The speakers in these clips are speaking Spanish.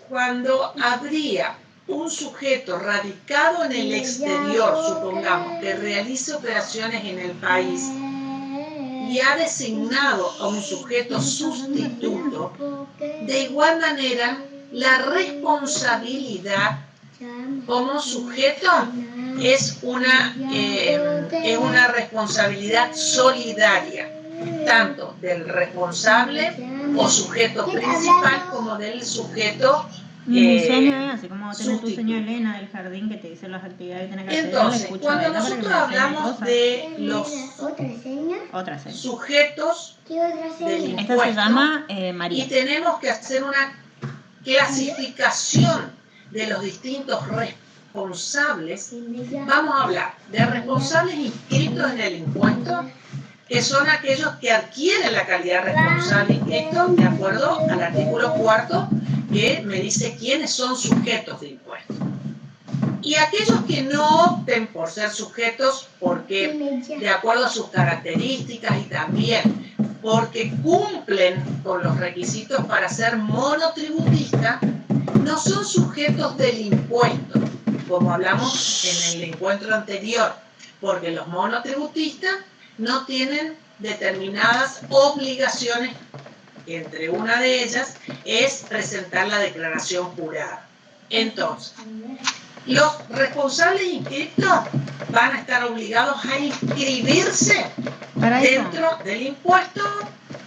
cuando habría un sujeto radicado en el exterior, supongamos, que realice operaciones en el país y ha designado a un sujeto sustituto, de igual manera, la responsabilidad como sujeto es una responsabilidad solidaria, tanto del responsable o sujeto principal como del sujeto así como tenés tu señora Elena del jardín que te dice las actividades que tenés que hacer. Entonces, cuando nosotros hablamos de los sujetos del impuesto, esta se llama María. Y tenemos que hacer una clasificación de los distintos responsables, vamos a hablar de responsables inscritos en el impuesto, que son aquellos que adquieren la calidad de responsable inscrito de acuerdo al artículo 4, que me dice quiénes son sujetos de impuesto. Y aquellos que no opten por ser sujetos porque de acuerdo a sus características y también porque cumplen con los requisitos para ser monotributista, no son sujetos del impuesto, como hablamos en el encuentro anterior, porque los monotributistas no tienen determinadas obligaciones, entre una de ellas es presentar la declaración jurada. Entonces, los responsables inscritos van a estar obligados a inscribirse dentro del impuesto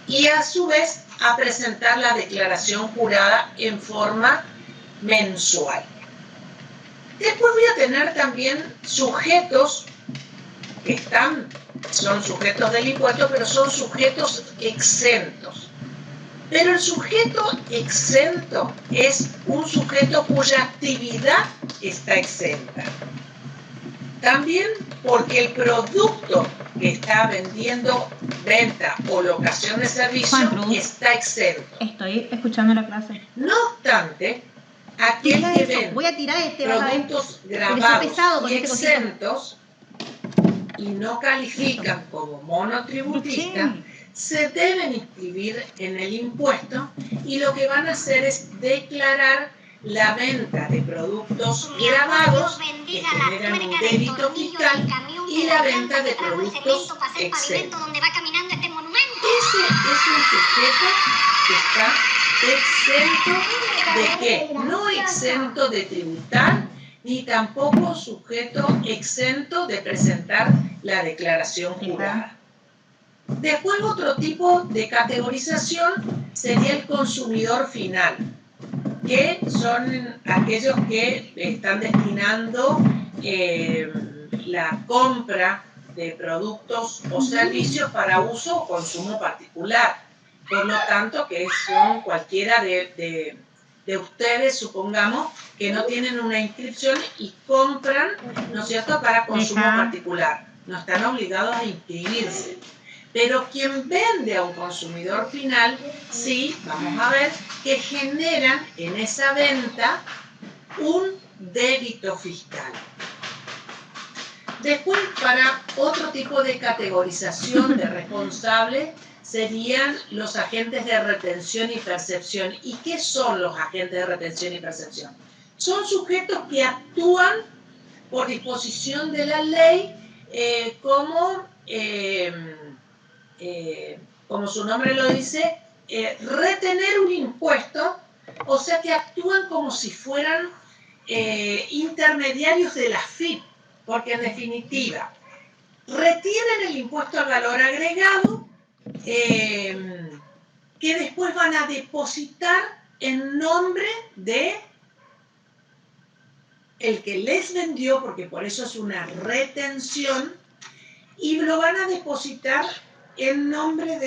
y a su vez a presentar la declaración jurada en forma mensual. Después voy a tener también sujetos que son sujetos del impuesto, pero son sujetos exentos. Pero el sujeto exento es un sujeto cuya actividad está exenta. También porque el producto que está vendiendo, venta o locación de servicio está exento. Estoy escuchando la clase. No obstante, aquel que vende productos grabados y exentos y no califican como monotributista, se deben inscribir en el impuesto y lo que van a hacer es declarar la venta de productos grabados que generan un débito fiscal y la venta de productos exentos. Ese es un sujeto que está exento de ¿qué? No exento de tributar ni tampoco sujeto exento de presentar la declaración jurada. Después, otro tipo de categorización sería el consumidor final, que son aquellos que están destinando la compra de productos o servicios para uso o consumo particular. Por lo tanto, que son cualquiera de ustedes, supongamos, que no tienen una inscripción y compran, ¿no es cierto?, para consumo particular. No están obligados a inscribirse. Pero quien vende a un consumidor final, sí, vamos a ver, que generan en esa venta un débito fiscal. Después, para otro tipo de categorización de responsables, serían los agentes de retención y percepción. ¿Y qué son los agentes de retención y percepción? Son sujetos que actúan por disposición de la ley como su nombre lo dice, retener un impuesto, o sea que actúan como si fueran intermediarios de la FIP, porque en definitiva retienen el impuesto al valor agregado que después van a depositar en nombre de el que les vendió, porque por eso es una retención, y lo van a depositar en nombre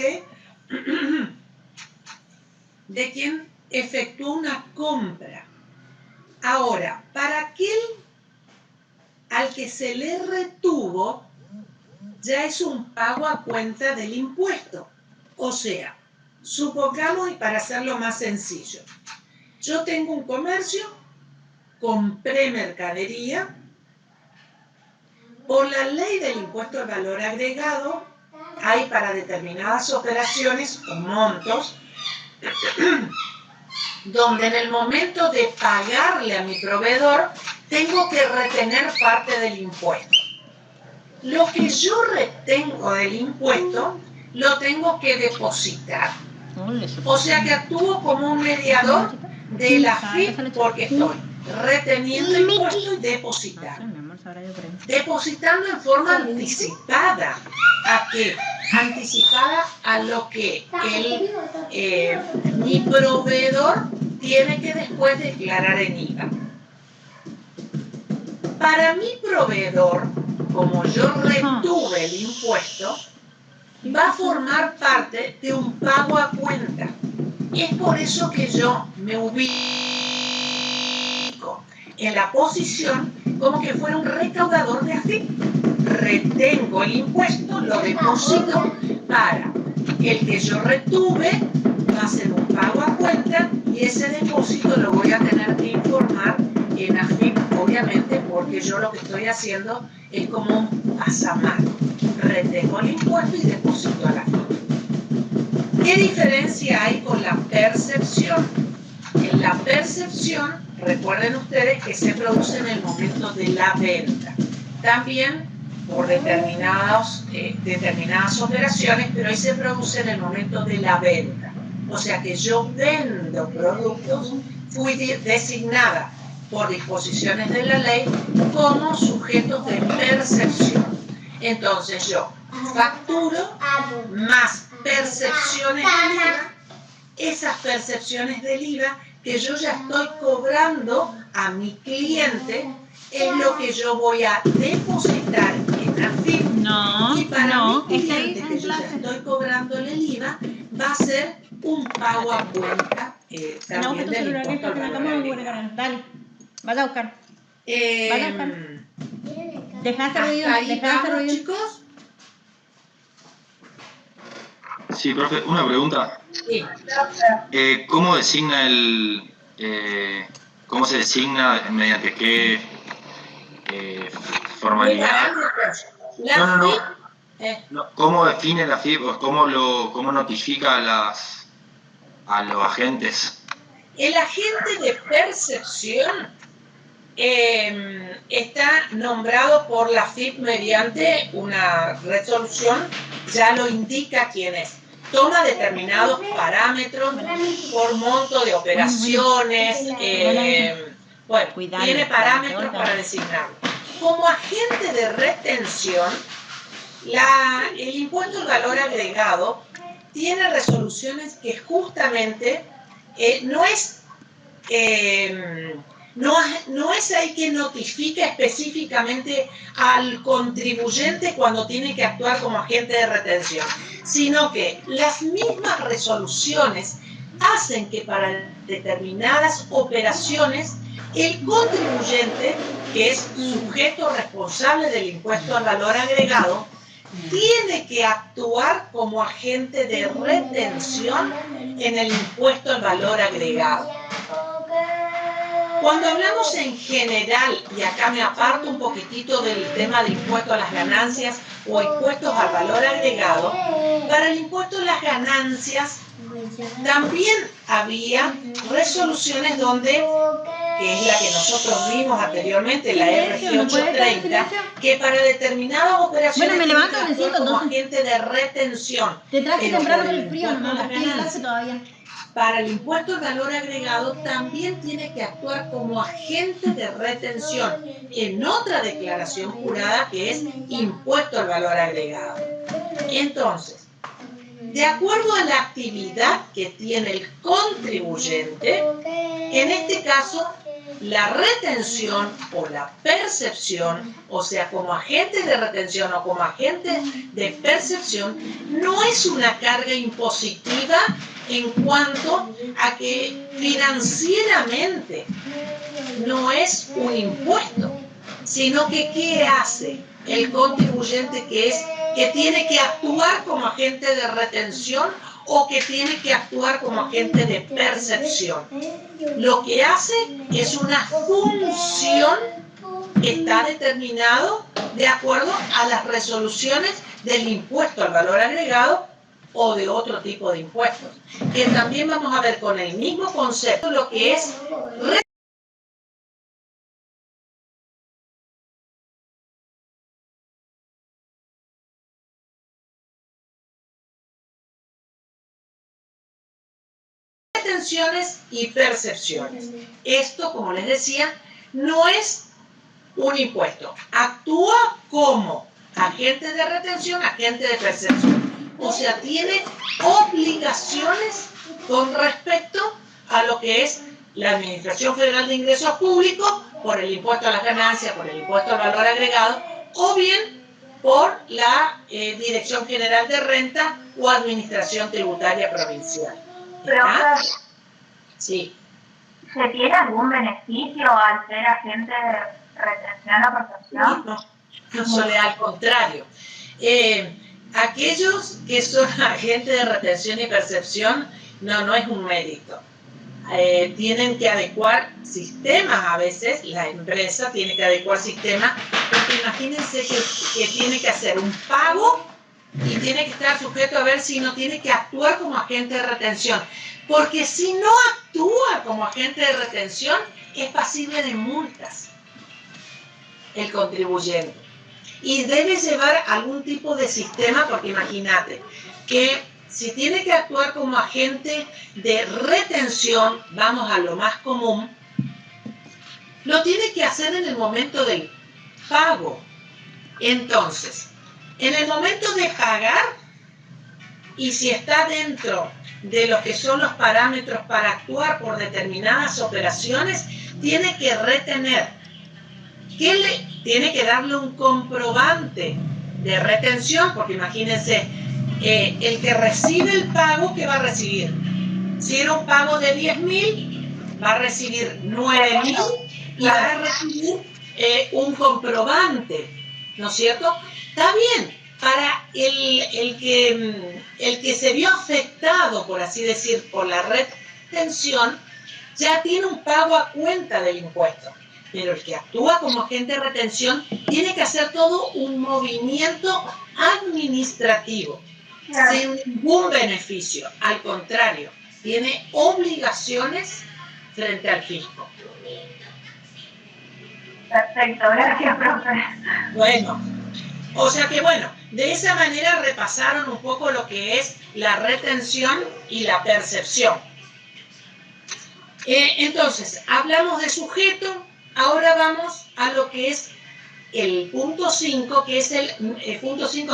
de quien efectuó una compra. Ahora, para aquel al que se le retuvo, ya es un pago a cuenta del impuesto. O sea, supongamos, y para hacerlo más sencillo, yo tengo un comercio, compré mercadería, por la ley del impuesto al valor agregado, hay para determinadas operaciones o montos donde en el momento de pagarle a mi proveedor, tengo que retener parte del impuesto. Lo que yo retengo del impuesto, lo tengo que depositar. O sea que actúo como un mediador de la FIP porque estoy reteniendo impuestos y depositando. Depositando en forma anticipada. ¿A qué? Anticipada a lo que mi proveedor tiene que después declarar en IVA. Para mi proveedor, como yo retuve el impuesto, va a formar parte de un pago a cuenta. Es por eso que yo me ubico en la posición como que fuera un recaudador de AFIP. Retengo el impuesto, lo deposito para el que yo retuve, va a ser un pago a cuenta y ese depósito lo voy a tener que informar en AFIP, obviamente, porque yo lo que estoy haciendo es como un pasamano. Retengo el impuesto y deposito a la FIP. ¿Qué diferencia hay con la percepción? En la percepción, recuerden ustedes que se produce en el momento de la venta. También por determinadas operaciones, pero ahí se produce en el momento de la venta. O sea que yo vendo productos, fui designada por disposiciones de la ley como sujetos de percepción. Entonces yo facturo más percepciones del IVA, esas percepciones del IVA que yo ya estoy cobrando a mi cliente es lo que yo voy a depositar en AFIP. Y para mi cliente que yo ya estoy cobrando el IVA va a ser un pago a cuenta también del impuesto al valor agregado. Dale, vas a buscar. Dejaste ruido, chicos. Sí, profe, una pregunta. Sí. ¿Cómo designa cómo se designa, mediante qué formalidad? No. ¿Cómo define la FIP o cómo notifica a los agentes? El agente de percepción está nombrado por la FIP mediante una resolución, ya lo indica quién es. Toma determinados parámetros por monto de operaciones, tiene parámetros para designarlo. Como agente de retención, el impuesto al valor agregado tiene resoluciones que justamente no es ahí que notifica específicamente al contribuyente cuando tiene que actuar como agente de retención, sino que las mismas resoluciones hacen que para determinadas operaciones el contribuyente, que es sujeto responsable del impuesto al valor agregado, tiene que actuar como agente de retención en el impuesto al valor agregado. Cuando hablamos en general, y acá me aparto un poquitito del tema de impuesto a las ganancias o impuestos al valor agregado, para el impuesto a las ganancias también había resoluciones donde, que es la que nosotros vimos anteriormente, la RG 830, que para determinadas operaciones tiene que actuar como agente de retención. Te traje temprano por el frío, no me traje todavía. Para el impuesto al valor agregado también tiene que actuar como agente de retención en otra declaración jurada que es impuesto al valor agregado. Entonces, de acuerdo a la actividad que tiene el contribuyente, en este caso, la retención o la percepción, o sea, como agente de retención o como agente de percepción, no es una carga impositiva en cuanto a que financieramente no es un impuesto, sino que ¿qué hace el contribuyente que tiene que actuar como agente de retención o que tiene que actuar como agente de percepción? Lo que hace es una función que está determinado de acuerdo a las resoluciones del impuesto al valor agregado o de otro tipo de impuestos. Que también vamos a ver con el mismo concepto lo que es retenciones y percepciones. Esto, como les decía, no es un impuesto. Actúa como agente de retención, agente de percepción. O sea, tiene obligaciones con respecto a lo que es la Administración Federal de Ingresos Públicos por el impuesto a las ganancias, por el impuesto al valor agregado, o bien por la Dirección General de Renta o Administración Tributaria Provincial. Pero, sí. ¿Se tiene algún beneficio al ser agente de retención o percepción? No, Soledad, al contrario. Aquellos que son agentes de retención y percepción, no es un mérito. Tienen que adecuar sistemas a veces, la empresa tiene que adecuar sistemas, porque imagínense que tiene que hacer un pago y tiene que estar sujeto a ver si no tiene que actuar como agente de retención. Porque si no actúa como agente de retención, es pasible de multas el contribuyente. Y debe llevar algún tipo de sistema, porque imagínate que si tiene que actuar como agente de retención, vamos a lo más común, lo tiene que hacer en el momento del pago. Entonces, en el momento de pagar, y si está dentro de lo que son los parámetros para actuar por determinadas operaciones, tiene que retener. Tiene que darle un comprobante de retención, porque imagínense, el que recibe el pago, ¿qué va a recibir? Si era un pago de 10.000, va a recibir 9.000 y va a recibir un comprobante, ¿no es cierto? Está bien, para el que se vio afectado, por así decir, por la retención, ya tiene un pago a cuenta del impuesto. Pero el que actúa como agente de retención tiene que hacer todo un movimiento administrativo, sin ningún beneficio. Al contrario, tiene obligaciones frente al fisco. Perfecto, gracias, profe. Bueno, o sea que de esa manera repasaron un poco lo que es la retención y la percepción. Entonces, hablamos de sujeto. Ahora vamos a lo que es el punto 5, que es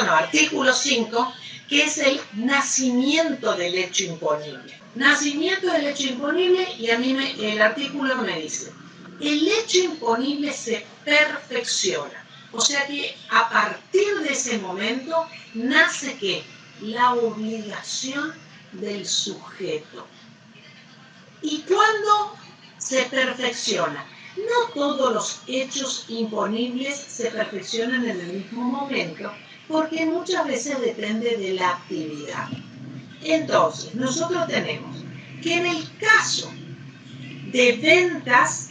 artículo 5, que es el nacimiento del hecho imponible. Nacimiento del hecho imponible, y a mí el artículo me dice, el hecho imponible se perfecciona. O sea que a partir de ese momento nace ¿qué? La obligación del sujeto. ¿Y cuándo se perfecciona? No todos los hechos imponibles se perfeccionan en el mismo momento, porque muchas veces depende de la actividad. Entonces, nosotros tenemos que en el caso de ventas,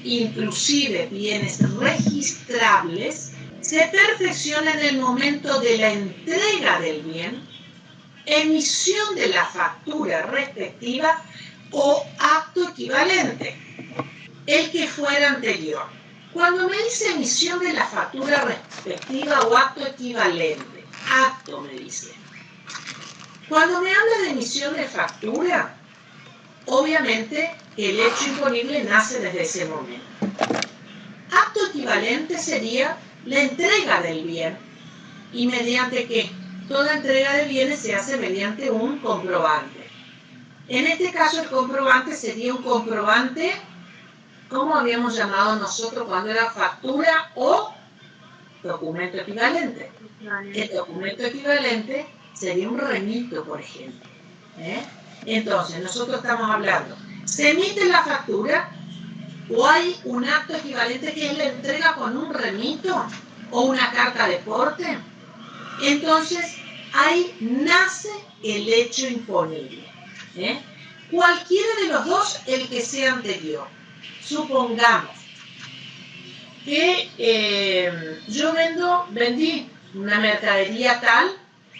inclusive bienes registrables, se perfecciona en el momento de la entrega del bien, emisión de la factura respectiva o acto equivalente, el que fuera anterior. Cuando me dice emisión de la factura respectiva o acto equivalente, acto me dice. Cuando me habla de emisión de factura, obviamente el hecho imponible nace desde ese momento. Acto equivalente sería la entrega del bien. ¿Y mediante qué? Toda entrega de bienes se hace mediante un comprobante. En este caso el comprobante sería un comprobante, ¿cómo habíamos llamado nosotros cuando era factura o documento equivalente? El documento equivalente sería un remito, por ejemplo. Entonces, nosotros estamos hablando, ¿se emite la factura o hay un acto equivalente que es la entrega con un remito o una carta de porte? Entonces, ahí nace el hecho imponible. Cualquiera de los dos, el que sea anterior. Supongamos que yo vendí una mercadería tal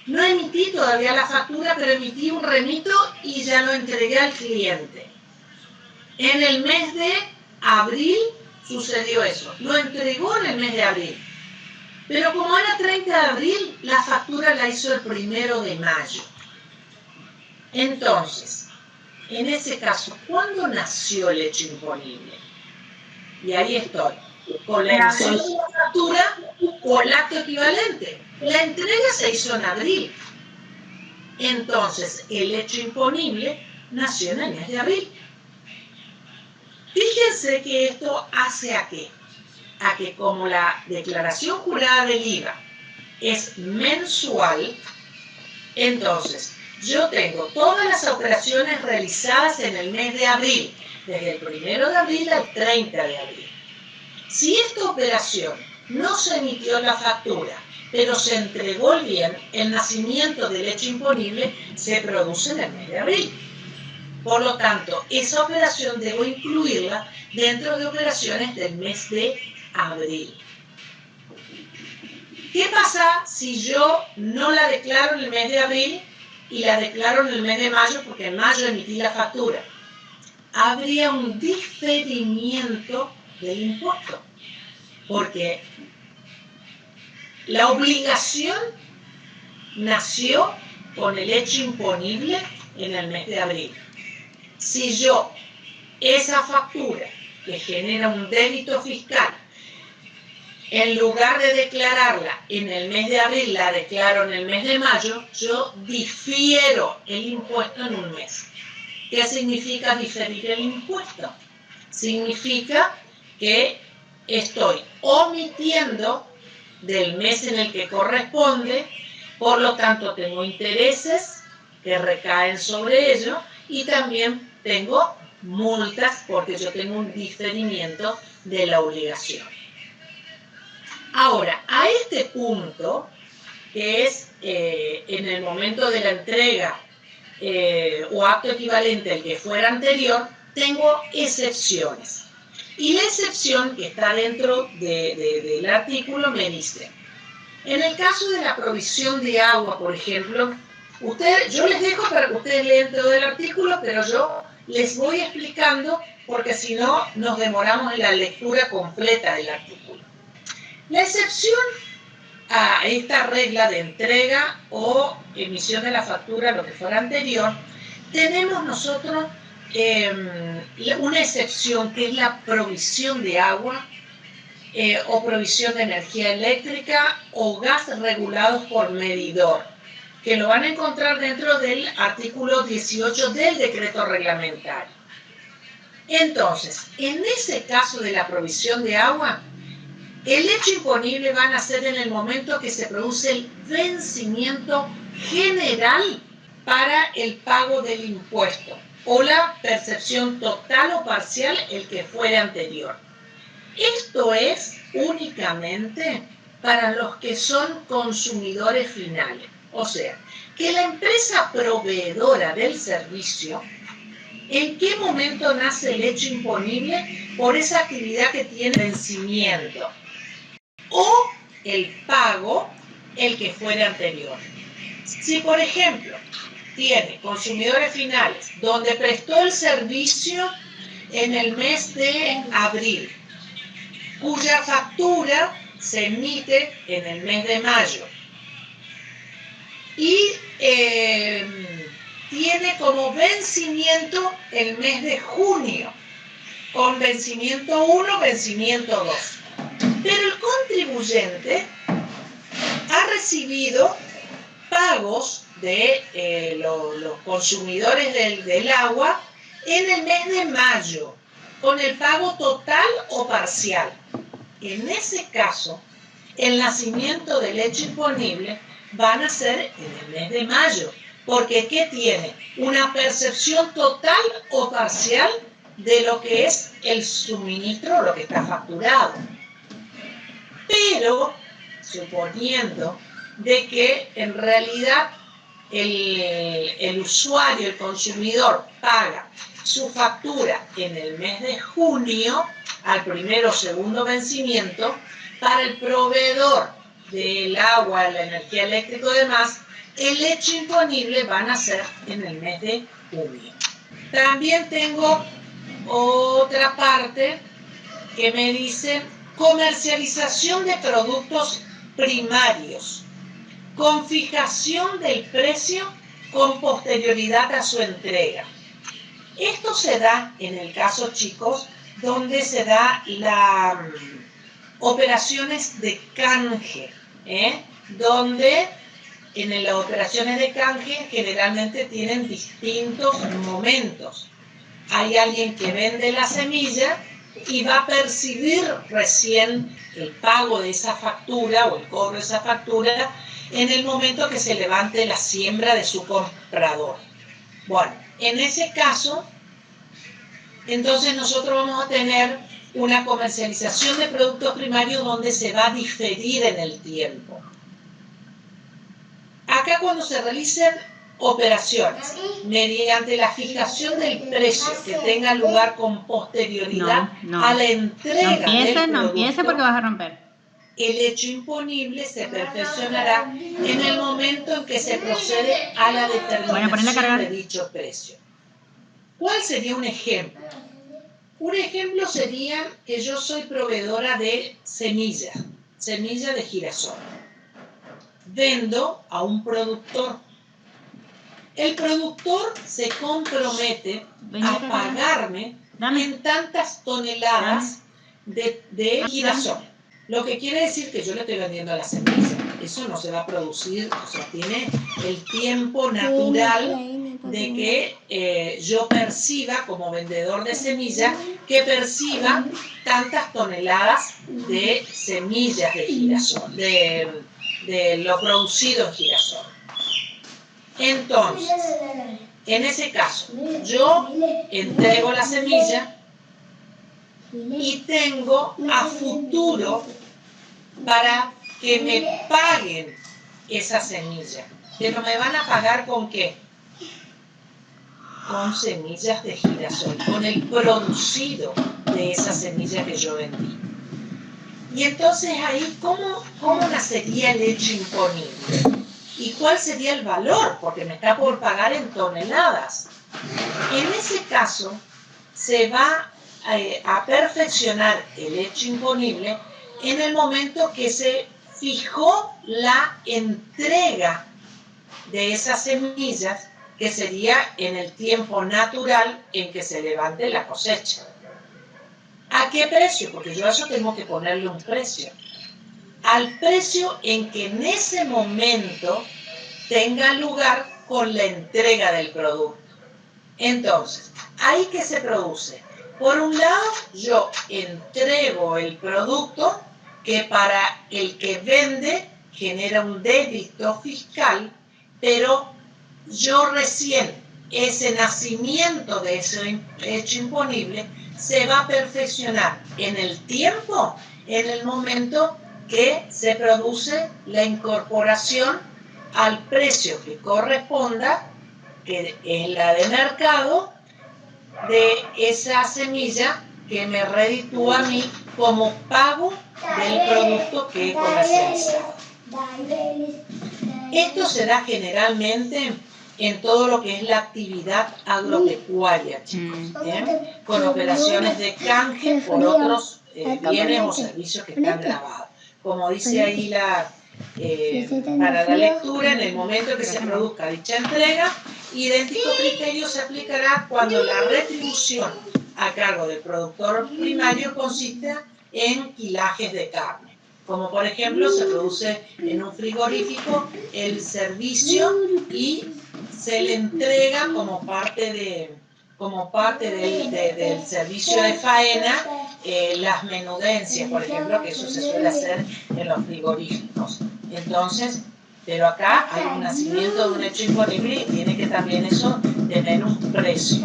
No emití todavía la factura, pero emití un remito y ya lo entregué al cliente. En el mes de abril sucedió eso. Lo entregó en el mes de abril. Pero como era 30 de abril, la factura la hizo el 1 de mayo. Entonces, en ese caso, ¿cuándo nació el hecho imponible? Y ahí estoy, con la emisión de la factura o el acto equivalente. La entrega se hizo en abril. Entonces, el hecho imponible nació en el mes de abril. Fíjense que esto hace a qué? A que como la declaración jurada del IVA es mensual, entonces yo tengo todas las operaciones realizadas en el mes de abril, desde el 1 de abril al 30 de abril. Si esta operación no se emitió la factura, pero se entregó el bien, el nacimiento del hecho imponible se produce en el mes de abril. Por lo tanto, esa operación debo incluirla dentro de operaciones del mes de abril. ¿Qué pasa si yo no la declaro en el mes de abril y la declaro en el mes de mayo porque en mayo emití la factura? Habría un diferimiento del impuesto, porque la obligación nació con el hecho imponible en el mes de abril. Si yo esa factura que genera un débito fiscal, en lugar de declararla en el mes de abril, la declaro en el mes de mayo, yo difiero el impuesto en un mes. ¿Qué significa diferir el impuesto? Significa que estoy omitiendo del mes en el que corresponde, por lo tanto tengo intereses que recaen sobre ello y también tengo multas porque yo tengo un diferimiento de la obligación. Ahora, a este punto, que es en el momento de la entrega o acto equivalente al que fuera anterior, tengo excepciones. Y la excepción que está dentro del artículo me dice, en el caso de la provisión de agua, por ejemplo, yo les dejo para que ustedes lean todo el artículo, pero yo les voy explicando porque si no nos demoramos en la lectura completa del artículo. La excepción a esta regla de entrega o emisión de la factura, lo que fuera anterior, tenemos nosotros una excepción que es la provisión de agua o provisión de energía eléctrica o gas regulados por medidor, que lo van a encontrar dentro del artículo 18 del decreto reglamentario. Entonces, en ese caso de la provisión de agua, el hecho imponible va a nacer en el momento que se produce el vencimiento general para el pago del impuesto o la percepción total o parcial, el que fuera anterior. Esto es únicamente para los que son consumidores finales. O sea, que la empresa proveedora del servicio, ¿en qué momento nace el hecho imponible? Por esa actividad que tiene vencimiento. O el pago, el que fuera anterior. Si, por ejemplo, tiene consumidores finales donde prestó el servicio en el mes de abril, cuya factura se emite en el mes de mayo y tiene como vencimiento el mes de junio, con vencimiento 1, vencimiento 2. Pero el contribuyente ha recibido pagos de los consumidores del agua en el mes de mayo, con el pago total o parcial. En ese caso, el nacimiento del hecho imponible va a nacer en el mes de mayo, porque ¿qué tiene? Una percepción total o parcial de lo que es el suministro, lo que está facturado. Pero, suponiendo de que en realidad el usuario, el consumidor, paga su factura en el mes de junio, al primero o segundo vencimiento, para el proveedor del agua, la energía eléctrica y demás, el hecho imponible van a ser en el mes de junio. También tengo otra parte que me dice comercialización de productos primarios, con fijación del precio con posterioridad a su entrega. Esto se da en el caso, chicos, donde se da las operaciones de canje, donde en las operaciones de canje generalmente tienen distintos momentos. Hay alguien que vende la semilla y va a percibir recién el pago de esa factura o el cobro de esa factura en el momento que se levante la siembra de su comprador. Bueno, en ese caso, entonces nosotros vamos a tener una comercialización de productos primarios donde se va a diferir en el tiempo. Acá cuando se realicen operaciones mediante la fijación del precio que tenga lugar con posterioridad a la entrega del producto, no empiece porque vas a romper. El hecho imponible se perfeccionará en el momento en que se procede a la determinación de dicho precio. ¿Cuál sería un ejemplo? Un ejemplo sería que yo soy proveedora de semilla de girasol. Vendo a un productor. El productor se compromete a pagarme en tantas toneladas de girasol. Lo que quiere decir que yo le estoy vendiendo a la semilla. Eso no se va a producir, o sea, tiene el tiempo natural de que yo perciba, como vendedor de semilla, que perciba tantas toneladas de semillas de girasol, de lo producido en girasol. Entonces, en ese caso, yo entrego la semilla y tengo a futuro para que me paguen esa semilla. Pero me van a pagar ¿con qué? Con semillas de girasol, con el producido de esa semilla que yo vendí. Y entonces ahí, ¿cómo nacería el hecho imponible? ¿Y cuál sería el valor? Porque me está por pagar en toneladas. En ese caso, se va a perfeccionar el hecho imponible en el momento que se fijó la entrega de esas semillas, que sería en el tiempo natural en que se levante la cosecha. ¿A qué precio? Porque yo a eso tengo que ponerle un precio. Al precio en que en ese momento tenga lugar con la entrega del producto. Entonces, ¿ahí qué se produce? Por un lado, yo entrego el producto que para el que vende genera un débito fiscal, pero yo recién, ese nacimiento de ese hecho imponible se va a perfeccionar en el tiempo, en el momento que se produce la incorporación al precio que corresponda, que es la de mercado, de esa semilla que me reditúa a mí como pago del producto que he comercializado. Esto se da generalmente en todo lo que es la actividad agropecuaria, chicos, con operaciones de canje por otros bienes o servicios que están grabados. Como dice ahí para la lectura, en el momento que se produzca dicha entrega, idéntico criterio se aplicará cuando la retribución a cargo del productor primario consista en kilajes de carne. Como por ejemplo se produce en un frigorífico el servicio y se le entrega como parte del servicio de faena las menudencias, por ejemplo, que eso se suele hacer en los frigoríficos. Entonces, pero acá hay un nacimiento de un hecho imponible y tiene que también eso tener un precio.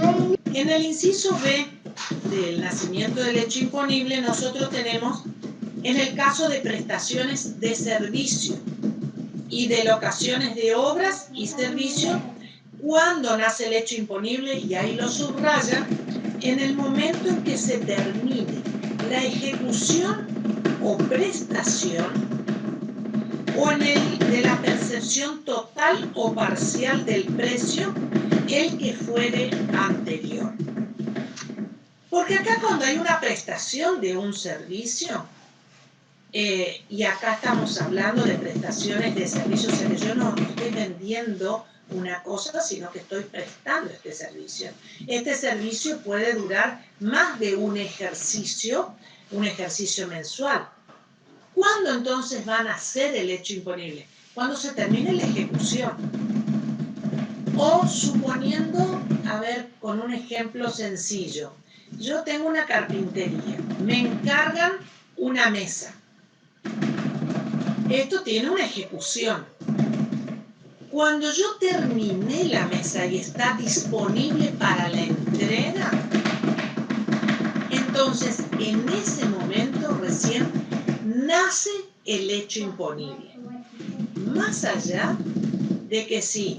En el inciso B del nacimiento del hecho imponible nosotros tenemos, en el caso de prestaciones de servicio y de locaciones de obras y servicios, cuando nace el hecho imponible, y ahí lo subraya, en el momento en que se termine la ejecución o prestación o en el de la percepción total o parcial del precio, el que fuere anterior. Porque acá cuando hay una prestación de un servicio, y acá estamos hablando de prestaciones de servicios, o sea que yo no estoy vendiendo una cosa, sino que estoy prestando este servicio. Este servicio puede durar más de un ejercicio mensual. ¿Cuándo entonces van a hacer el hecho imponible? Cuando se termine la ejecución. O suponiendo, a ver, con un ejemplo sencillo, yo tengo una carpintería, me encargan una mesa. Esto tiene una ejecución. Cuando yo terminé la mesa y está disponible para la entrega, entonces en ese momento recién nace el hecho imponible. Más allá de que si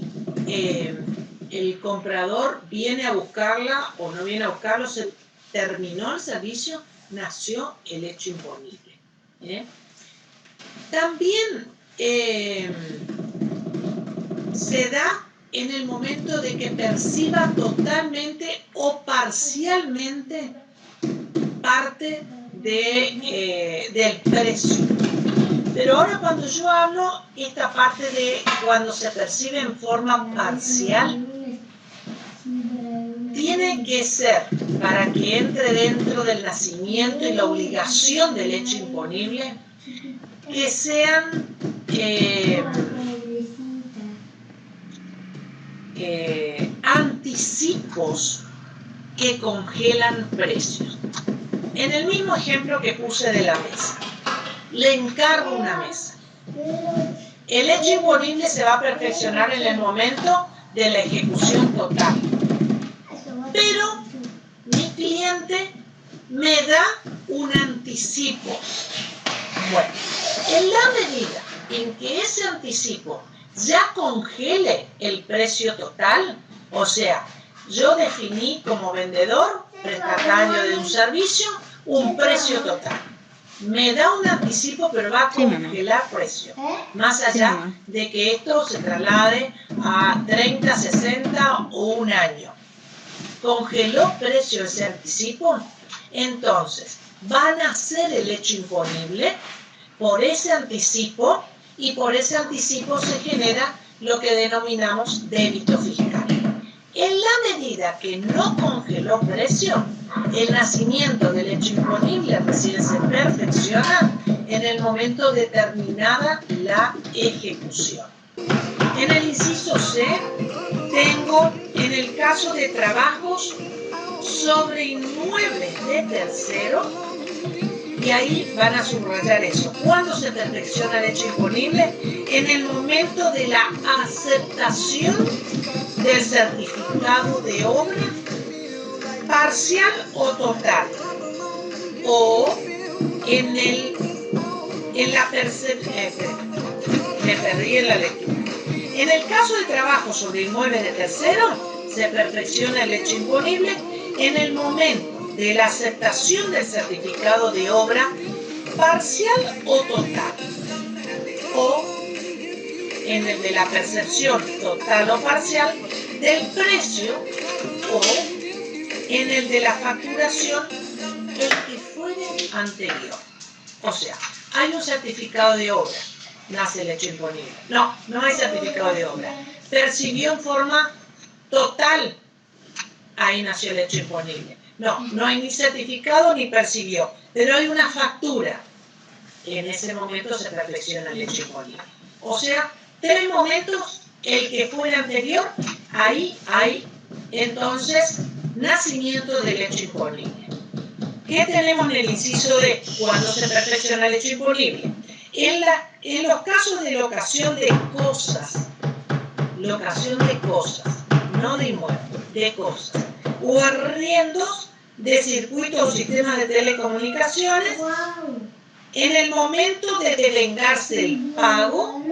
el comprador viene a buscarla o no viene a buscarlo, se terminó el servicio, nació el hecho imponible. También se da en el momento de que perciba totalmente o parcialmente parte del precio. Pero ahora cuando yo hablo esta parte de cuando se percibe en forma parcial, tiene que ser, para que entre dentro del nacimiento y la obligación del hecho imponible, que sean anticipos que congelan precios. En el mismo ejemplo que puse de la mesa, le encargo una mesa. El hecho imponible se va a perfeccionar en el momento de la ejecución total. Pero mi cliente me da un anticipo. Bueno, en la medida en que ese anticipo ya congele el precio total, o sea, yo definí como vendedor, prestatario de un servicio, un precio total. Me da un anticipo, pero va a congelar precio. Más allá de que esto se traslade a 30, 60 o un año. Congeló precio ese anticipo, entonces van a hacer el hecho imponible por ese anticipo y por ese anticipo se genera lo que denominamos débito fiscal. En la medida que no congeló precio, el nacimiento del hecho imponible recién se perfecciona en el momento de terminada la ejecución. En el inciso C tengo en el caso de trabajos sobre inmuebles de tercero, y ahí van a subrayar eso. ¿Cuándo se perfecciona el hecho imponible? En el momento de la aceptación del certificado de obra parcial o total, o en la percepción, me perdí en la lectura. En el caso de trabajo sobre inmuebles de tercero, se perfecciona el hecho imponible en el momento de la aceptación del certificado de obra parcial o total, o en el de la percepción total o parcial del precio, o en el de la facturación, el que fuere anterior. O sea, hay un certificado de obra, nace el hecho imponible. No hay certificado de obra. Percibió en forma total, ahí nació el hecho imponible. No hay ni certificado ni percibió, pero hay una factura. En ese momento se perfecciona el hecho imponible. O sea, 3 momentos, el que fuera anterior, ahí hay entonces nacimiento del hecho imponible. ¿Qué tenemos en el inciso D cuando se perfecciona el hecho imponible? En los casos de locación de cosas, no de inmuebles, de cosas, o arriendos de circuitos o sistemas de telecomunicaciones, en el momento de devengarse el pago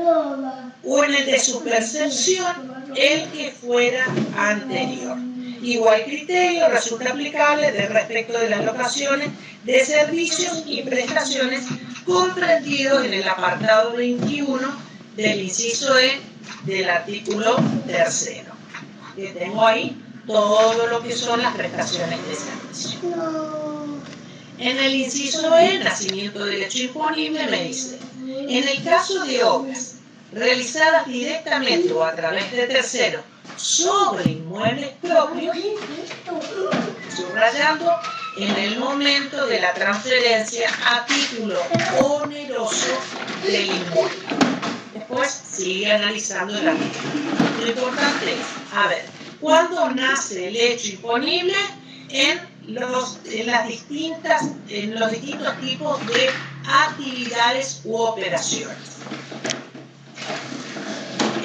o en el de su percepción, el que fuera anterior. Igual criterio resulta aplicable respecto de las locaciones de servicios y prestaciones comprendidos en el apartado 21 del inciso E del artículo 3. Que tengo ahí todo lo que son las prestaciones de servicio. En el inciso E, nacimiento del hecho imponible, me dice, en el caso de obras realizadas directamente o a través de terceros sobre inmuebles propios, subrayando, en el momento de la transferencia a título oneroso del inmueble. Después sigue analizando el artículo. Lo importante es, a ver, ¿cuándo nace el hecho imponible? En los distintos tipos de actividades u operaciones.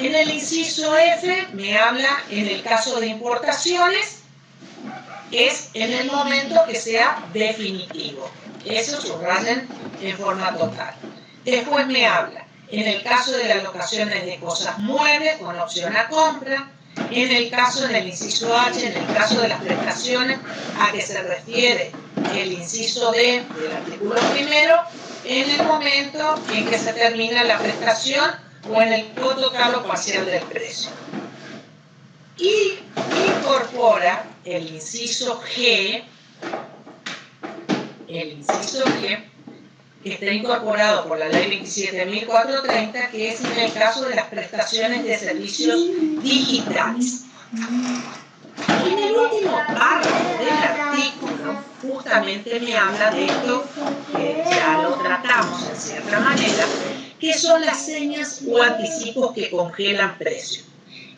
En el inciso F me habla, en el caso de importaciones, es en el momento que sea definitivo. Eso subrayen en forma total. Después me habla, en el caso de las locaciones de cosas muebles con opción a compra, en el caso del inciso H, en el caso de las prestaciones a que se refiere el inciso D del artículo primero, en el momento en que se termina la prestación o en el total o parcial del precio. Y incorpora el inciso G, que está incorporado por la ley 27.430, que es en el caso de las prestaciones de servicios digitales. En el último párrafo del artículo, justamente me habla de esto, que ya lo tratamos en cierta manera, que son las señas o anticipos que congelan precios.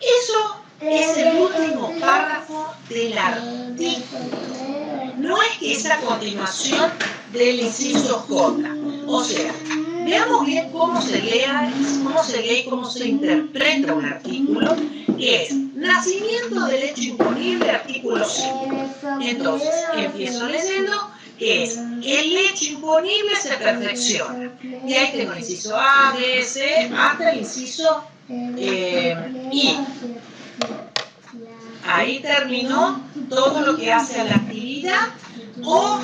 Eso es el último párrafo del artículo. No es que es a continuación del inciso J. O sea, veamos bien cómo se lee y cómo se interpreta un artículo, que es nacimiento del hecho imponible, artículo 5. Entonces, empiezo leyendo que es el hecho imponible se perfecciona. Y ahí tengo el inciso A, B, C, hasta el inciso I. Ahí terminó todo lo que hace a la actividad o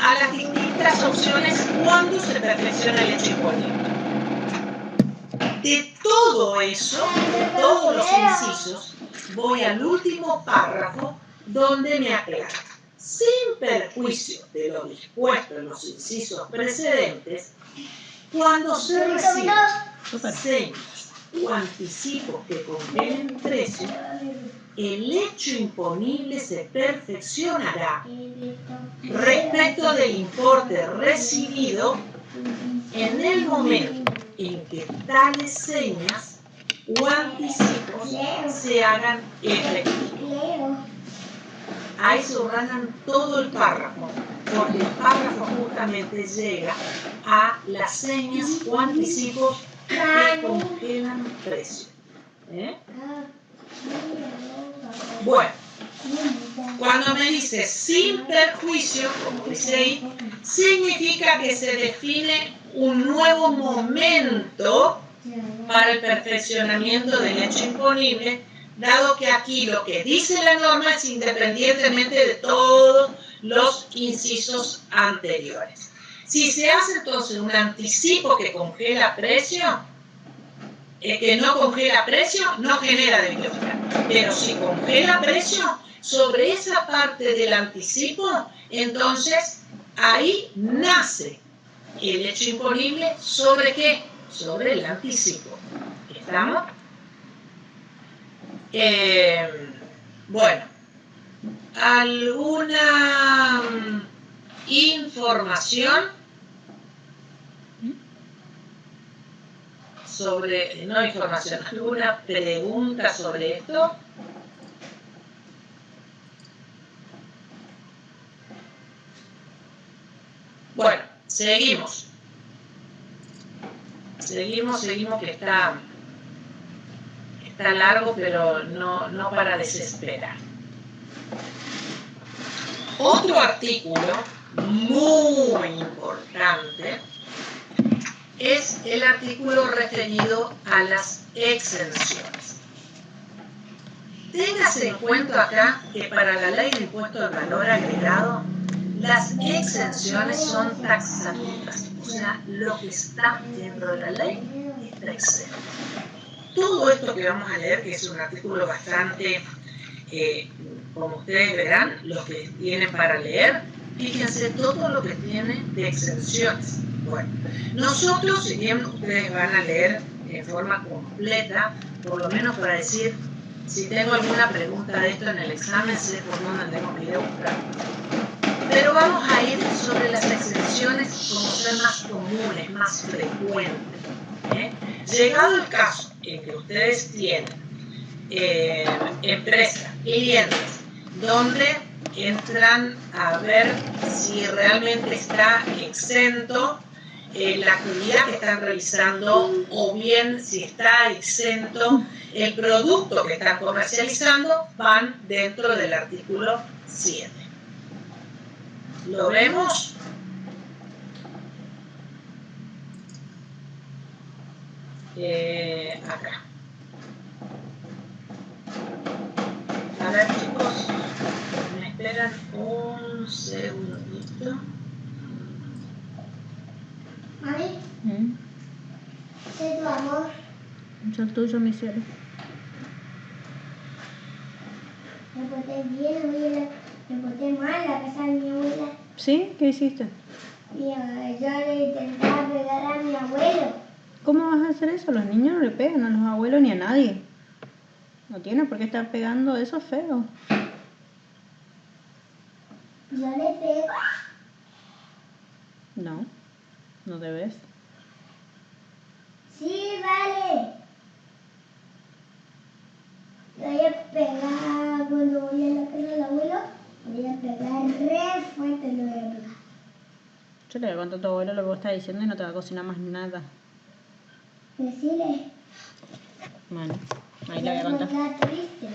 a las distintas opciones cuando se perfecciona el hecho imponible. De todo eso, de todos los incisos, voy al último párrafo donde me aclara, sin perjuicio de lo dispuesto en los incisos precedentes, cuando se reciben señas o anticipos que congelen precio, el hecho imponible se perfeccionará respecto del importe recibido en el momento en que tales señas o anticipos se hagan efectivos. Ahí subrayan todo el párrafo, porque el párrafo justamente llega a las señas o anticipos que congelan precio. Bueno, cuando me dice sin perjuicio, como dice ahí, significa que se define un nuevo momento para el perfeccionamiento del hecho imponible, dado que aquí lo que dice la norma es independientemente de todos los incisos anteriores. Si se hace entonces un anticipo que congela precio, que no congela precio, no genera debilidad. Pero si congela precio, sobre esa parte del anticipo, entonces ahí nace el hecho imponible. ¿Sobre qué? Sobre el anticipo. ¿Estamos? Bueno, ¿alguna información sobre, no información, alguna pregunta sobre esto? Bueno, seguimos. Seguimos que está largo, pero no para desesperar. Otro artículo muy importante es el artículo referido a las exenciones. téngase en cuenta acá que para la ley de impuesto al valor agregado, las exenciones son taxativas, o sea, lo que está dentro de la ley está exento. Todo esto que vamos a leer, que es un artículo bastante, como ustedes verán, los que tienen para leer, fíjense todo lo que tiene de exenciones. Bueno, nosotros, si bien ustedes van a leer en forma completa, por lo menos para decir, si tengo alguna pregunta de esto en el examen, sé por dónde tengo que ir a buscar. Pero vamos a ir sobre las exenciones como son más comunes, más frecuentes. Llegado el caso en que ustedes tienen empresas, clientes, donde entran a ver si realmente está exento la actividad que están realizando o bien si está exento el producto que están comercializando, van dentro del artículo 7. ¿Lo vemos? Acá. A ver, chicos, me esperan un segundito. Mami, ¿Mm? ¿qué es tu amor? Yo el tuyo, mi cielo. Me porté bien, abuela. Me porté mal en la casa de mi abuela. ¿Sí? ¿Qué hiciste? Y yo le intentaba pegar a mi abuelo. ¿Cómo vas a hacer eso? Los niños no le pegan a los abuelos ni a nadie. No tiene por qué estar pegando, eso es feo. Yo le pego. No, no debes. Sí, vale. Le voy a pegar cuando voy a la casa del abuelo. Le voy a pegar re fuerte, le voy a pegar. Yo le voy a contar a tu abuelo lo que vos estás diciendo y no te va a cocinar más nada. Decirle. Bueno, ahí le voy a contar. Está triste.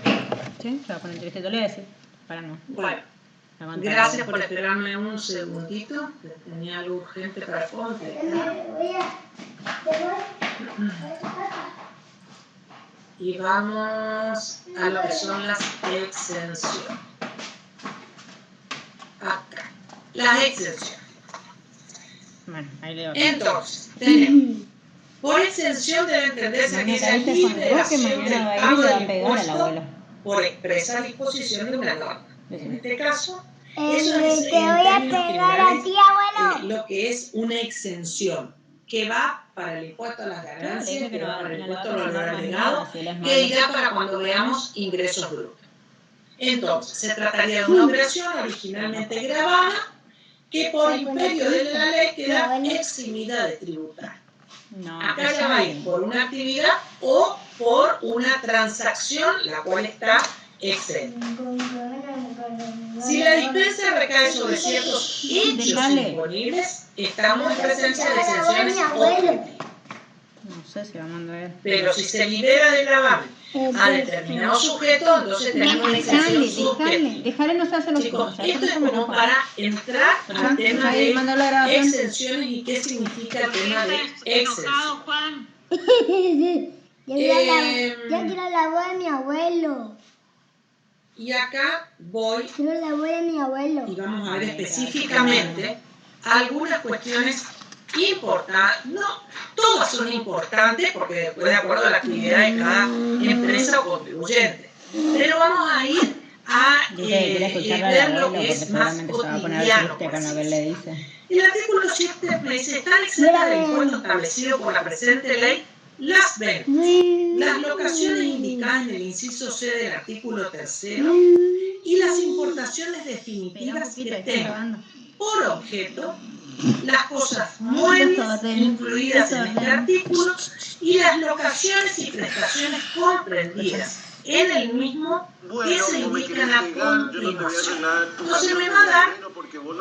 ¿Sí? Se va a poner triste, le voy a decir. Para no. Bueno, Le voy a contar. gracias por esperarme un segundito, que tenía algo urgente para contestar. Voy a tu casa. Y vamos a lo que son las exenciones. Acá, las exenciones. Bueno, ahí le doy. Entonces, tenemos, por exención debe entenderse aquella liberación del pago del impuesto por expresa disposición de una norma. En este caso, eso es Te voy a en términos pegar a ti, abuelo. lo que es una exención, que va para el impuesto a las ganancias, que va para el impuesto al valor agregado, que irá para cuando veamos ingresos brutos. Entonces, se trataría de una operación originalmente grabada, que por imperio de la ley queda eximida de tributar. No, Acá ya va a ir por una actividad o por una transacción, la cual está exenta. Si la dispensa recae sobre ciertos hechos imponibles, estamos en presencia de exenciones objetivas. no sé si vamos a ver. Pero si se libera del gravamen a determinado sujeto, entonces tenemos una exención subjetiva. Déjale, no se hace los Chicos, cosas. esto es como para entrar al tema Ahí, manda la de grabación. exenciones y qué significa el tema de exención. Yo quiero la voz de mi abuelo. Y acá voy Quiero la voz de mi abuelo. y vamos a ver específicamente algunas cuestiones importantes. No, todas son importantes porque de acuerdo a la actividad de cada empresa o contribuyente. Pero vamos a ir a ver lo que es más cotidiano. por así decirlo. El artículo 7 dice, están exentas del impuesto establecido por la presente ley las ventas, las locaciones indicadas en el inciso C del artículo 3 y las importaciones definitivas que tengan por objeto las cosas muebles incluidas en este artículo y las locaciones y prestaciones comprendidas en el mismo que se indican a continuación. Entonces me va a dar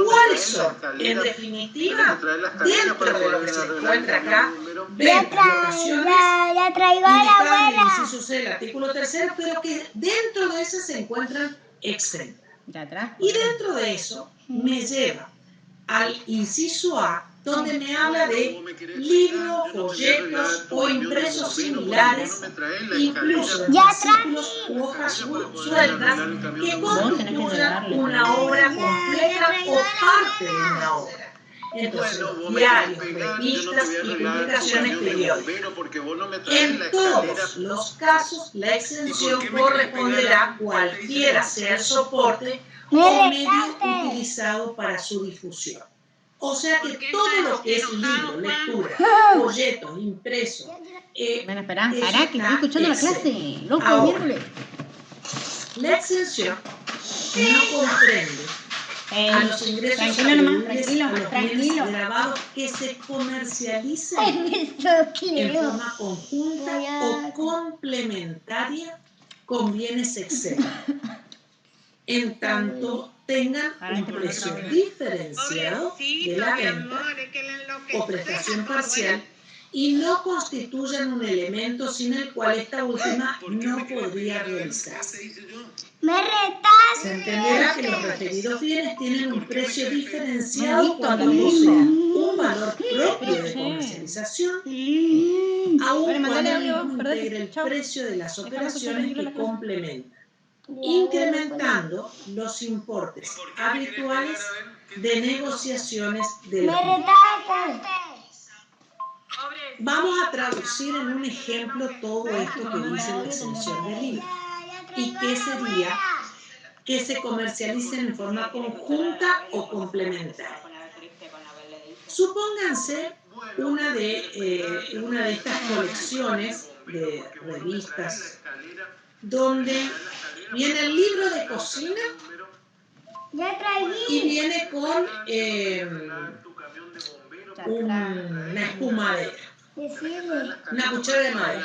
cuáles son, en definitiva, dentro de lo que se encuentra acá, ventas, locaciones, Ya traigo a la indicadas en el abuela. inciso C del artículo 3, pero que dentro de esas se encuentran exentas. De atrás. Y dentro de eso me lleva al inciso A, donde me habla de libros, folletos o impresos similares, incluso fascículos u hojas sueltas que constituyan una obra completa o parte de una obra. Entonces, diarios, revistas y publicaciones periódicas. En todos los casos, la exención corresponderá a cualquiera sea el soporte o medio utilizado para su difusión. O sea que todo lo que es libro, lectura, folletos, impresos. Bueno, pará, que estoy escuchando la clase. Loco, miércoles. La exención no comprende a los ingresos atribuibles a los bienes grabados que se comercialicen en forma conjunta o complementaria con bienes exentos, en tanto tengan un precio diferenciado de la venta o prestación parcial y no constituyan un elemento sin el cual esta última no podría realizarse. Se entenderá que los referidos bienes tienen un precio diferenciado cuando poseen un valor propio de comercialización, aun cuando el mismo integre el precio de las operaciones que complementan, incrementando los importes habituales de negociaciones del mismo. Vamos a traducir en un ejemplo todo esto que dice la exención del IVA. ¿Y qué sería? Que se comercialicen en forma conjunta o complementaria. Supónganse una de estas colecciones de revistas donde viene el libro de cocina y viene con una espumadera, una cuchara de madera.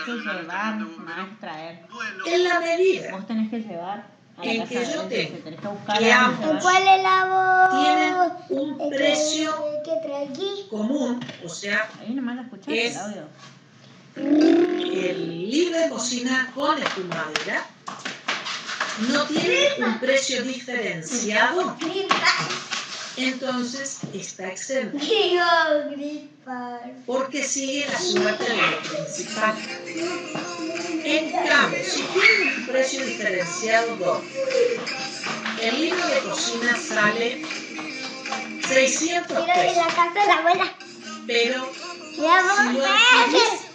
En la medida Vos tenés que llevar en que yo tengo tenés que buscar que ambos ¿Cuál es la voz? tienen un precio que traí. común, o sea, ahí nomás la escuchaste es el audio. el libro de cocina con espumadera, no tiene un precio diferenciado, entonces está exento, porque sigue la suerte de lo principal. En cambio, si tiene un precio diferenciado doble, el libro de cocina sale 600 pesos, pero si lo adquirís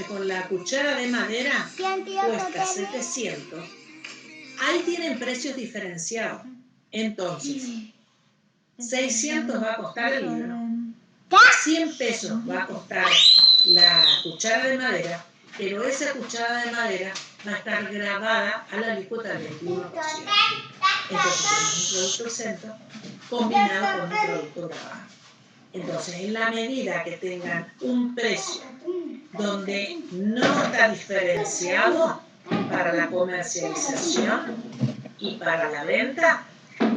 con la cuchara de madera, cuesta 700. Ahí tienen precios diferenciados. Entonces, 600 va a costar el libro, 100 pesos va a costar la cuchara de madera, pero esa cuchara de madera va a estar grabada a la alícuota del 21%. Entonces tenemos un producto exento combinado con un producto grabado. Entonces, en la medida que tengan un precio donde no está diferenciado para la comercialización y para la venta,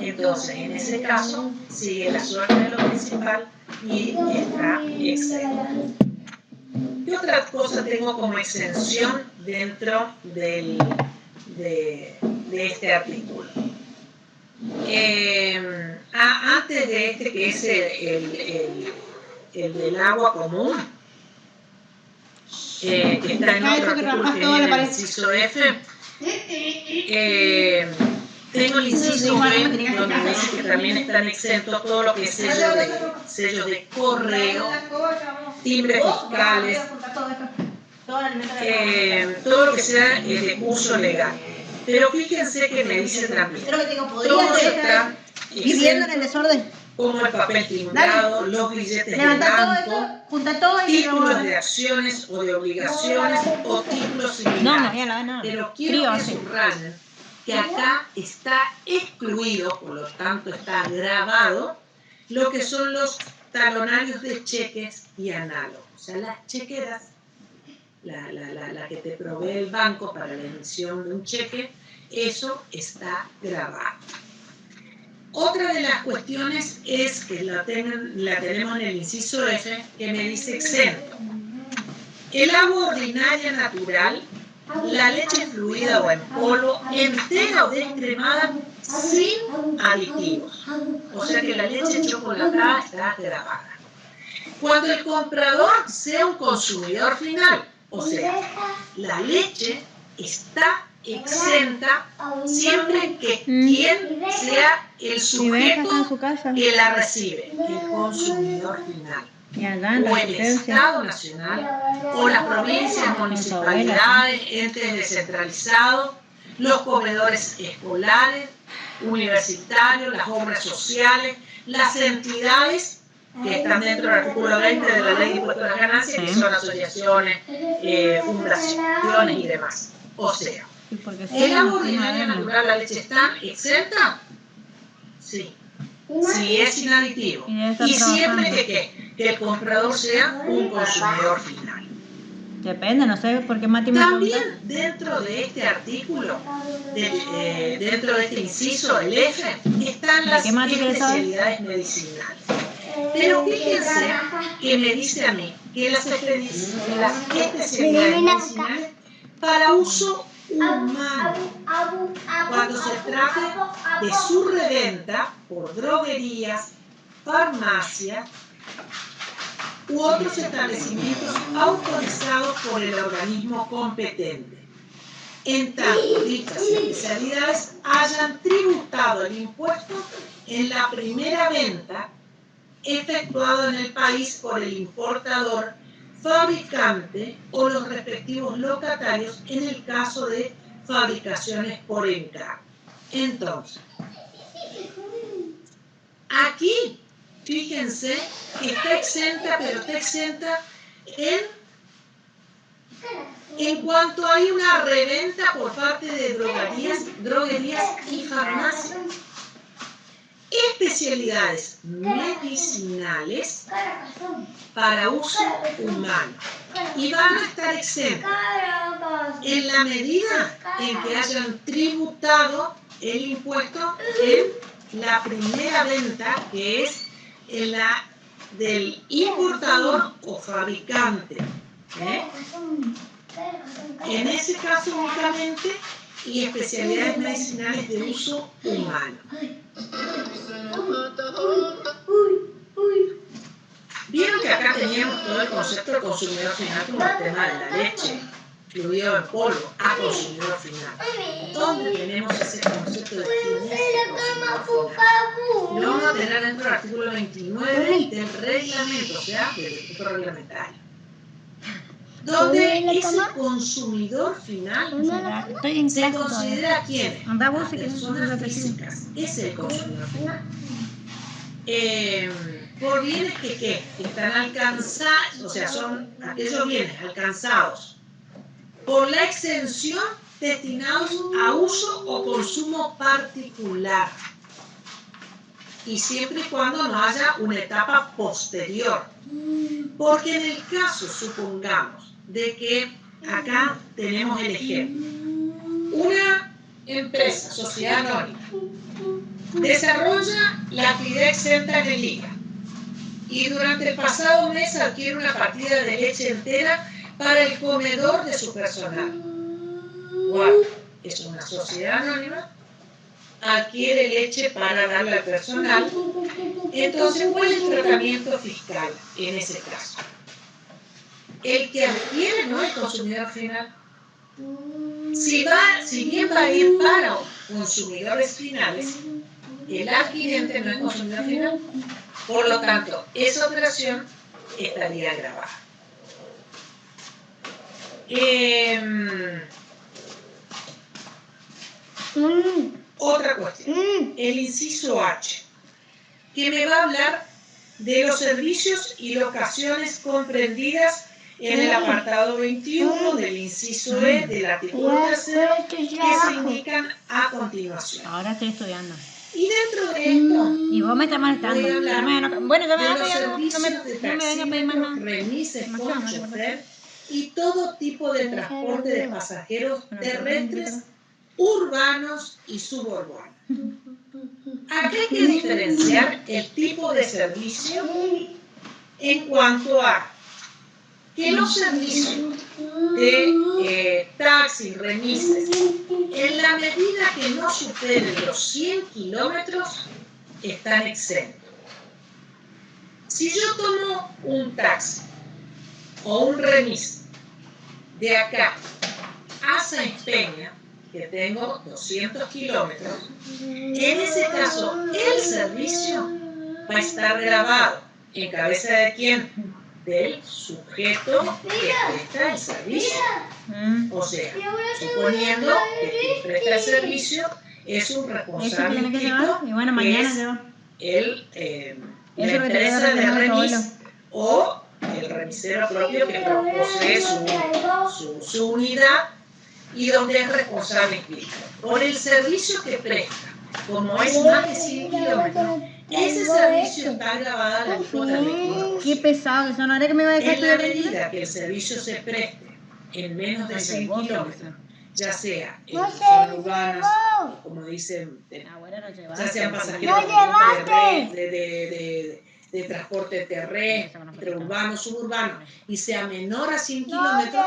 entonces en ese caso sigue la suerte de lo principal y está exento. ¿Qué otra cosa tengo como exención dentro de este artículo? Antes de este, que es el del agua común, que está en otro artículo, que es el inciso F, tengo el inciso B, donde dice que también están exentos todo lo que es sellos de correo, timbres fiscales, todo lo que sea de uso legal. Pero fíjense que me dice también, todo está Viviendo en el desorden. como el papel timbrado, los billetes de banco, títulos de acciones o de obligaciones o títulos similares. No. Pero quiero que subrayen que acá está excluido, por lo tanto está grabado, lo que son los talonarios de cheques y análogos. O sea, las chequeras, la que te provee el banco para la emisión de un cheque, eso está grabado. Otra de las cuestiones es que la tenemos en el inciso F, que me dice exento. El agua ordinaria natural, la leche fluida o en polvo, entera o descremada, sin aditivos. O sea que la leche chocolatada está grabada. Cuando el comprador sea un consumidor final, o sea, la leche está exenta siempre que quien sea el sujeto que la recibe, el consumidor final, o el Estado Nacional, o las provincias, municipalidades, entes descentralizados, los comedores escolares, universitarios, las obras sociales, las entidades que están dentro del artículo 20 de la Ley de Impuestos a las Ganancias, que son asociaciones, fundaciones y demás. O sea, ¿el agua ordinaria natural, la leche está exenta? Sí. Si es sin aditivo. Y siempre que el comprador sea un consumidor final. Depende, no sé por qué Mati me También dentro de este artículo, dentro de este inciso, el F, están las especialidades medicinales. Pero fíjense que me dice a mí que las especialidades medicinales para uso humano, cuando se trate de su reventa por droguerías, farmacias u otros establecimientos autorizados por el organismo competente, en tanto dichas especialidades hayan tributado el impuesto en la primera venta efectuado en el país por el importador, fabricante o los respectivos locatarios en el caso de fabricaciones por encargo. Entonces, aquí, fíjense que está exenta, pero está exenta en cuanto hay una reventa por parte de droguerías y farmacias. Especialidades medicinales para uso humano y van a estar exentas en la medida en que hayan tributado el impuesto en la primera venta, que es en la del importador o fabricante. En ese caso únicamente, y especialidades medicinales de uso humano. Vieron que acá teníamos todo el concepto de consumidor final como el tema de la leche, fluido en polvo, a consumidor final. ¿Dónde tenemos ese concepto de quién es el consumidor final? Lo vamos a tener dentro del artículo 29 del reglamento, o sea, del decreto reglamentario, donde ese consumidor final se considera quién, las personas físicas, es el consumidor final. Por bienes que están alcanzados, o sea, son aquellos bienes alcanzados por la exención destinados a uso o consumo particular, y siempre y cuando no haya una etapa posterior. Porque en el caso, supongamos, de que acá tenemos el ejemplo, una empresa, sociedad anónima, desarrolla la actividad exenta en el IVA y durante el pasado mes adquiere una partida de leche entera para el comedor de su personal. Wow, es una sociedad anónima, adquiere leche para darle al personal. Entonces, ¿cuál es el tratamiento fiscal en ese caso? El que adquiere no es consumidor final. Si bien va a ir para consumidores finales, el adquirente no es consumidor final. Por lo tanto, esa operación estaría grabada. Otra cuestión, el inciso H, que me va a hablar de los servicios y locaciones comprendidas en el apartado 21 del inciso E del artículo 3 que se indican a continuación. Ahora estoy estudiando. Y dentro de esto, y vos me estás molestando. voy a hablar Bueno, de los servicios de taxímetro, remises con chofer y todo tipo de transporte de pasajeros terrestres, urbanos y suburbanos. Aquí hay que diferenciar el tipo de servicio en cuanto a que los servicios de taxis, remises, en la medida que no superen los 100 kilómetros, están exentos. Si yo tomo un taxi o un remis de acá a Sáenz Peña, que tengo 200 kilómetros, en ese caso el servicio va a estar grabado en cabeza de quién, del sujeto que presta el servicio. O sea, suponiendo que quien presta el servicio es un responsable tiene que inscrito, llevar, y bueno, mañana es lleva. la empresa de remis o el remisero propio que posee su unidad y donde es responsable inscrito. Por el servicio que presta, como es más de 100 kilómetros, ese servicio está grabado a la alícuota del 21%. Qué pesado que son, ahora que me va a dejar En la estudiar medida que el servicio se preste en menos de 100 kilómetros, ya sea en zonas urbanas, como dicen, ya sean pasajeros de transporte terrestre, urbano, suburbano, y sea menor a 100 kilómetros,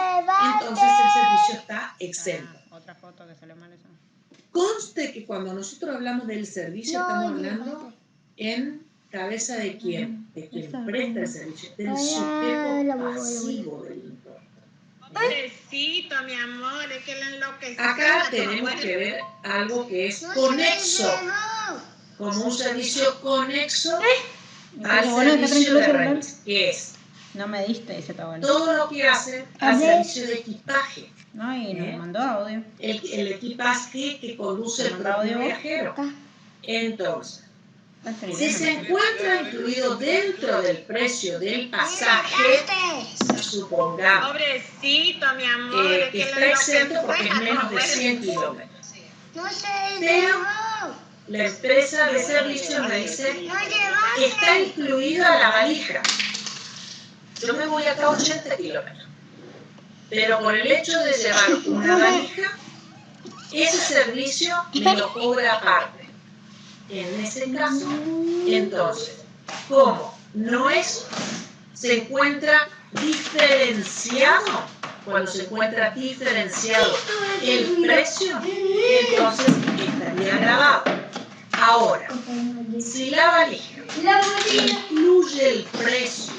entonces el servicio está exento. Otra foto que salió mal esa. Conste que cuando nosotros hablamos del servicio, estamos hablando en cabeza de quién, de quien presta el servicio, del sujeto pasivo del impuesto. Pobrecito, mi amor, es que le enloqueció. Acá tenemos que ver algo que es conexo, como un servicio conexo al servicio de remis, que es No me diste ese tablero. todo lo que hace al servicio de equipaje. No, y nos mandó audio. El equipaje que conduce el propio viajero. Entonces, si se encuentra incluido dentro del precio del pasaje, supongamos Pobrecito, mi amor, que está exento porque es menos de 100 kilómetros. Pero la empresa de servicio me dice, está incluida la valija. Yo me voy acá a 80 kilómetros. Pero por el hecho de llevar una valija, ese servicio me lo cobra aparte. En ese caso, entonces, como no es, se encuentra diferenciado, cuando se encuentra diferenciado el precio, entonces estaría grabado. Ahora, si la valija incluye el precio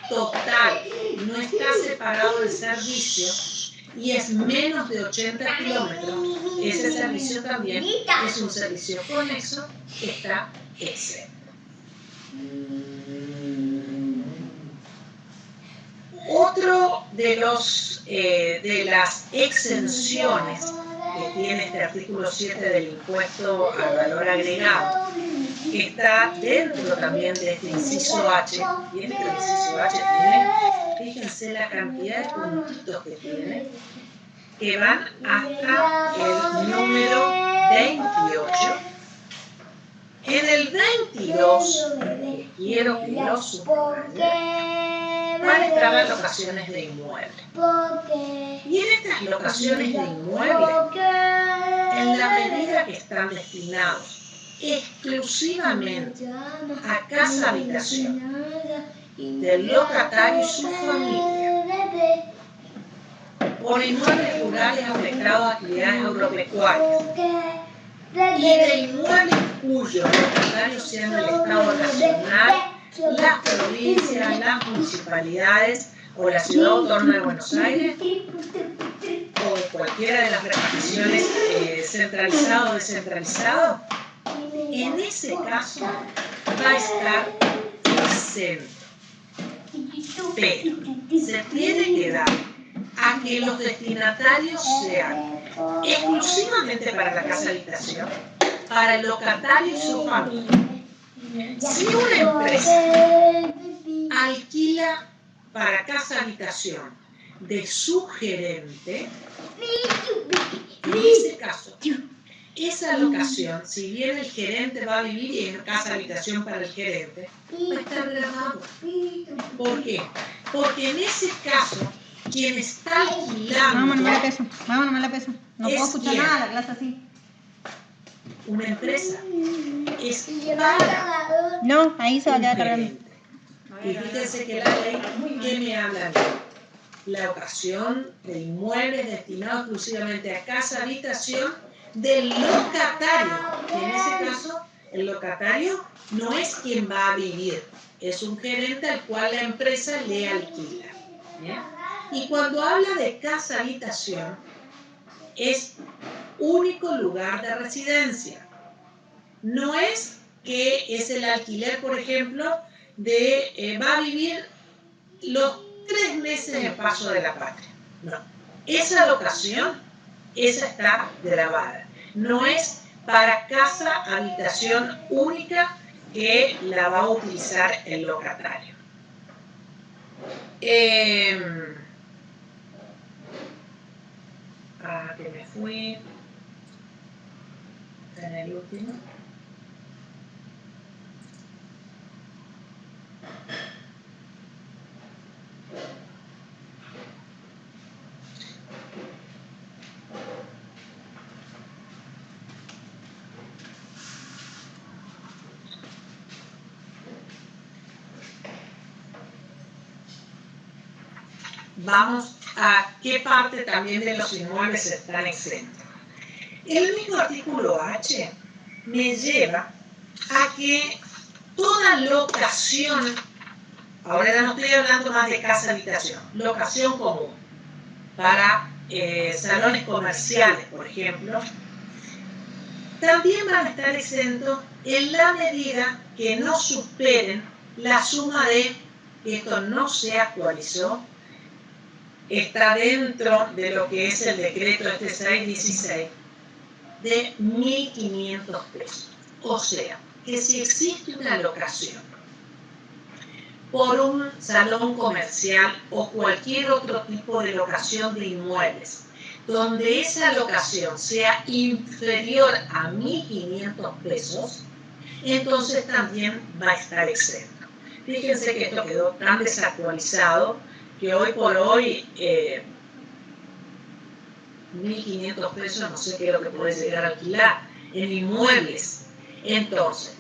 total, no está separado del servicio y es menos de 80 kilómetros, ese servicio también es un servicio conexo que está exento. Otro de las exenciones que tiene este artículo 7 del impuesto al valor agregado, que está dentro también de este inciso H, y este inciso H tiene, fíjense la cantidad de puntitos que tiene, que van hasta el número 28. En el 22, que quiero que lo subrayen, van a estar las locaciones de inmueble. Y en estas locaciones de inmueble, en la medida que están destinados exclusivamente a casa habitación del locatario y su familia, por inmuebles rurales afectados a actividades agropecuarias, y de inmuebles cuyos locatarios sean el Estado Nacional, las provincias, las municipalidades o la Ciudad Autónoma de Buenos Aires, o cualquiera de las reparticiones centralizado o descentralizado, en ese caso va a estar exento. Pero se tiene que dar a que los destinatarios sean exclusivamente para la casa habitación, para el locatario y su familia. Si una empresa alquila para casa habitación de su gerente, en ese caso, esa locación, si bien el gerente va a vivir en casa habitación para el gerente, va a estar grabado. ¿Por qué? Porque en ese caso, quien está alquilando... Vamos, no me la peso. Vamos, no me la peso. No puedo escuchar nada la clase así. Una empresa es para No, ahí se va a un quedar cargando. gerente. Y fíjense que la ley, ¿qué me habla a mí? la locación de inmuebles destinados exclusivamente a casa habitación del locatario. En ese caso, el locatario no es quien va a vivir, es un gerente al cual la empresa le alquila. ¿Bien? Y cuando habla de casa habitación, es único lugar de residencia. No es que es el alquiler, por ejemplo, de va a vivir los 3 meses en Paso de la Patria. No. Esa locación, esa está grabada. No es para casa, habitación única que la va a utilizar el locatario. Que me fui. En el último. Vamos a qué parte también de los inmuebles están exentos. El mismo artículo H me lleva a que toda locación, ahora ya no estoy hablando más de casa-habitación, locación común, para salones comerciales, por ejemplo, también van a estar exentos en la medida que no superen la suma de, esto no se actualizó, está dentro de lo que es el decreto 616, de 1.500 pesos. O sea, que si existe una locación por un salón comercial o cualquier otro tipo de locación de inmuebles, donde esa locación sea inferior a 1.500 pesos, entonces también va a estar exento. Fíjense que esto quedó tan desactualizado que hoy por hoy 1.500 pesos no sé qué es lo que puede llegar a alquilar en inmuebles. Entonces,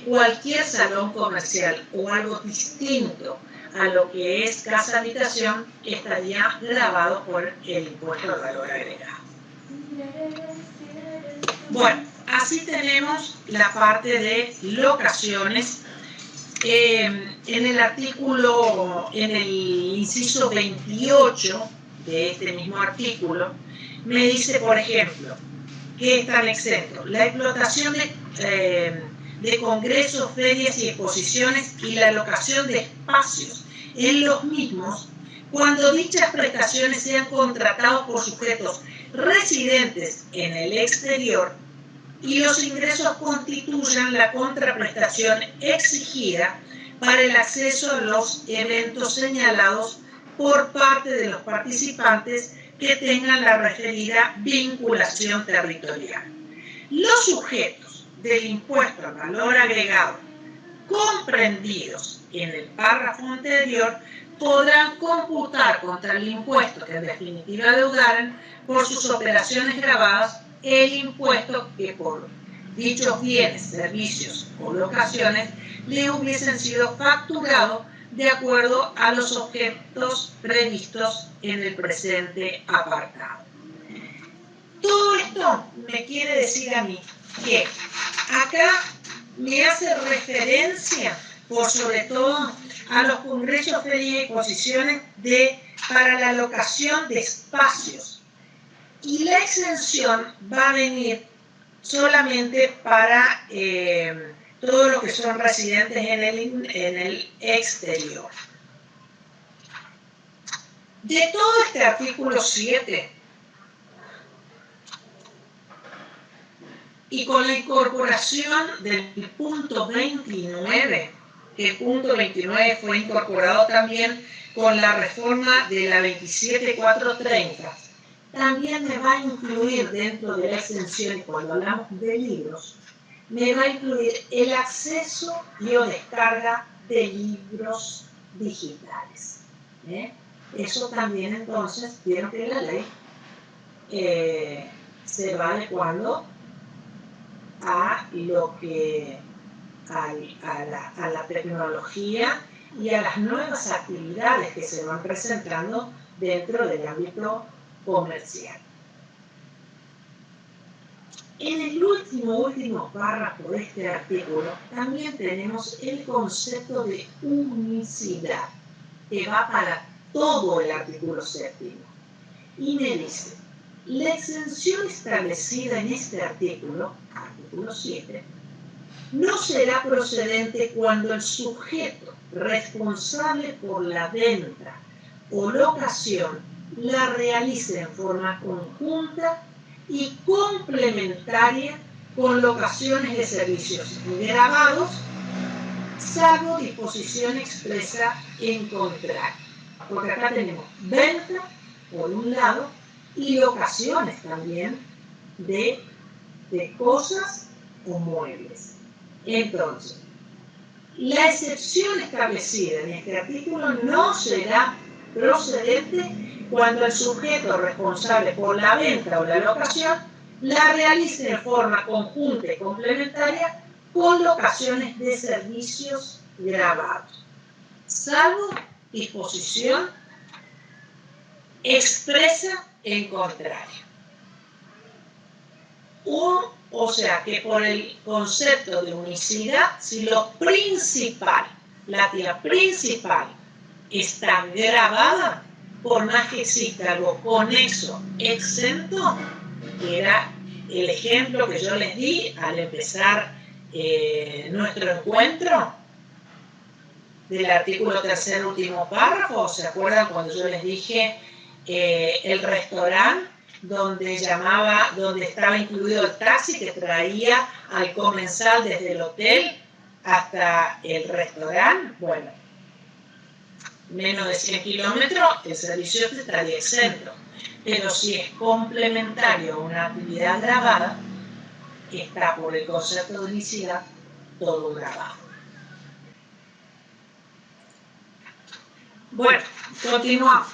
cualquier salón comercial o algo distinto a lo que es casa habitación estaría grabado por el impuesto al valor agregado. Bueno, así tenemos la parte de locaciones. En el artículo, en el inciso 28 de este mismo artículo, me dice, por ejemplo, que están exentos la explotación de congresos, ferias y exposiciones y la locación de espacios en los mismos cuando dichas prestaciones sean contratados por sujetos residentes en el exterior y los ingresos constituyan la contraprestación exigida para el acceso a los eventos señalados por parte de los participantes que tengan la referida vinculación territorial. Los sujetos del impuesto al valor agregado comprendidos en el párrafo anterior podrán computar contra el impuesto que en definitiva adeudaran por sus operaciones grabadas el impuesto que por dichos bienes, servicios o locaciones le hubiesen sido facturados de acuerdo a los objetos previstos en el presente apartado. Todo esto me quiere decir a mí que acá me hace referencia, por sobre todo, a los congresos, ferias y exposiciones para la locación de espacios. Y la exención va a venir solamente para todo lo que son residentes en el exterior. De todo este artículo 7, y con la incorporación del punto 29, que el punto 29 fue incorporado también con la reforma de la 27430, también me va a incluir dentro de la exención, cuando hablamos de libros, me va a incluir el acceso y o descarga de libros digitales. Eso también entonces, vieron que la ley se va adecuando a lo que a la tecnología, y a las nuevas actividades que se van presentando dentro del ámbito comercial. En el último párrafo de este artículo también tenemos el concepto de unicidad, que va para todo el artículo 7. Y me dice, la exención establecida en este artículo 7, no será procedente cuando el sujeto responsable por la venta o locación la realice en forma conjunta y complementaria con locaciones de servicios grabados, salvo disposición expresa en contrario. Porque acá tenemos venta, por un lado, y locaciones también de cosas o muebles. Entonces, la excepción establecida en este artículo no será procedente cuando el sujeto responsable por la venta o la locación la realice de forma conjunta y complementaria con locaciones de servicios grabados, salvo disposición expresa en contrario. O sea que por el concepto de unicidad, si lo principal, la actividad principal está grabada, por más que exista algo conexo, exento, que era el ejemplo que yo les di al empezar nuestro encuentro del artículo 3, último párrafo. ¿Se acuerdan cuando yo les dije el restaurante donde estaba incluido el taxi que traía al comensal desde el hotel hasta el restaurante? Bueno, menos de 100 kilómetros, el servicio estaría exento. Pero si es complementario a una actividad grabada, está por el concepto de unicidad todo grabado. Bueno, continuamos.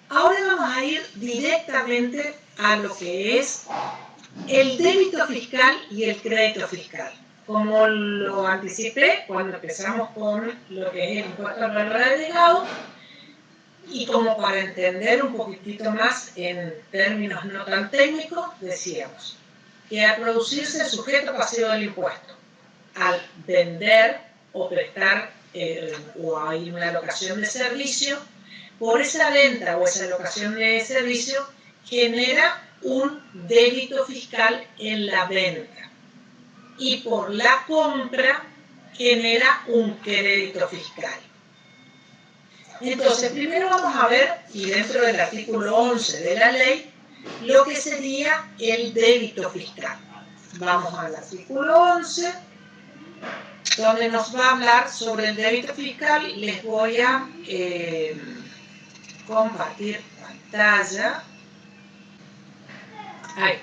Ahora vamos a ir directamente a lo que es el débito fiscal y el crédito fiscal. Como lo anticipé cuando empezamos con lo que es el impuesto al valor agregado, y como para entender un poquitito más en términos no tan técnicos, decíamos que al producirse el sujeto pasivo del impuesto, al vender o prestar o hay una locación de servicio, por esa venta o esa locación de servicio genera un débito fiscal en la venta y por la compra genera un crédito fiscal. Entonces, primero vamos a ver, y dentro del artículo 11 de la ley, lo que sería el débito fiscal. Vamos al artículo 11, donde nos va a hablar sobre el débito fiscal. Les voy a compartir pantalla. Ahí.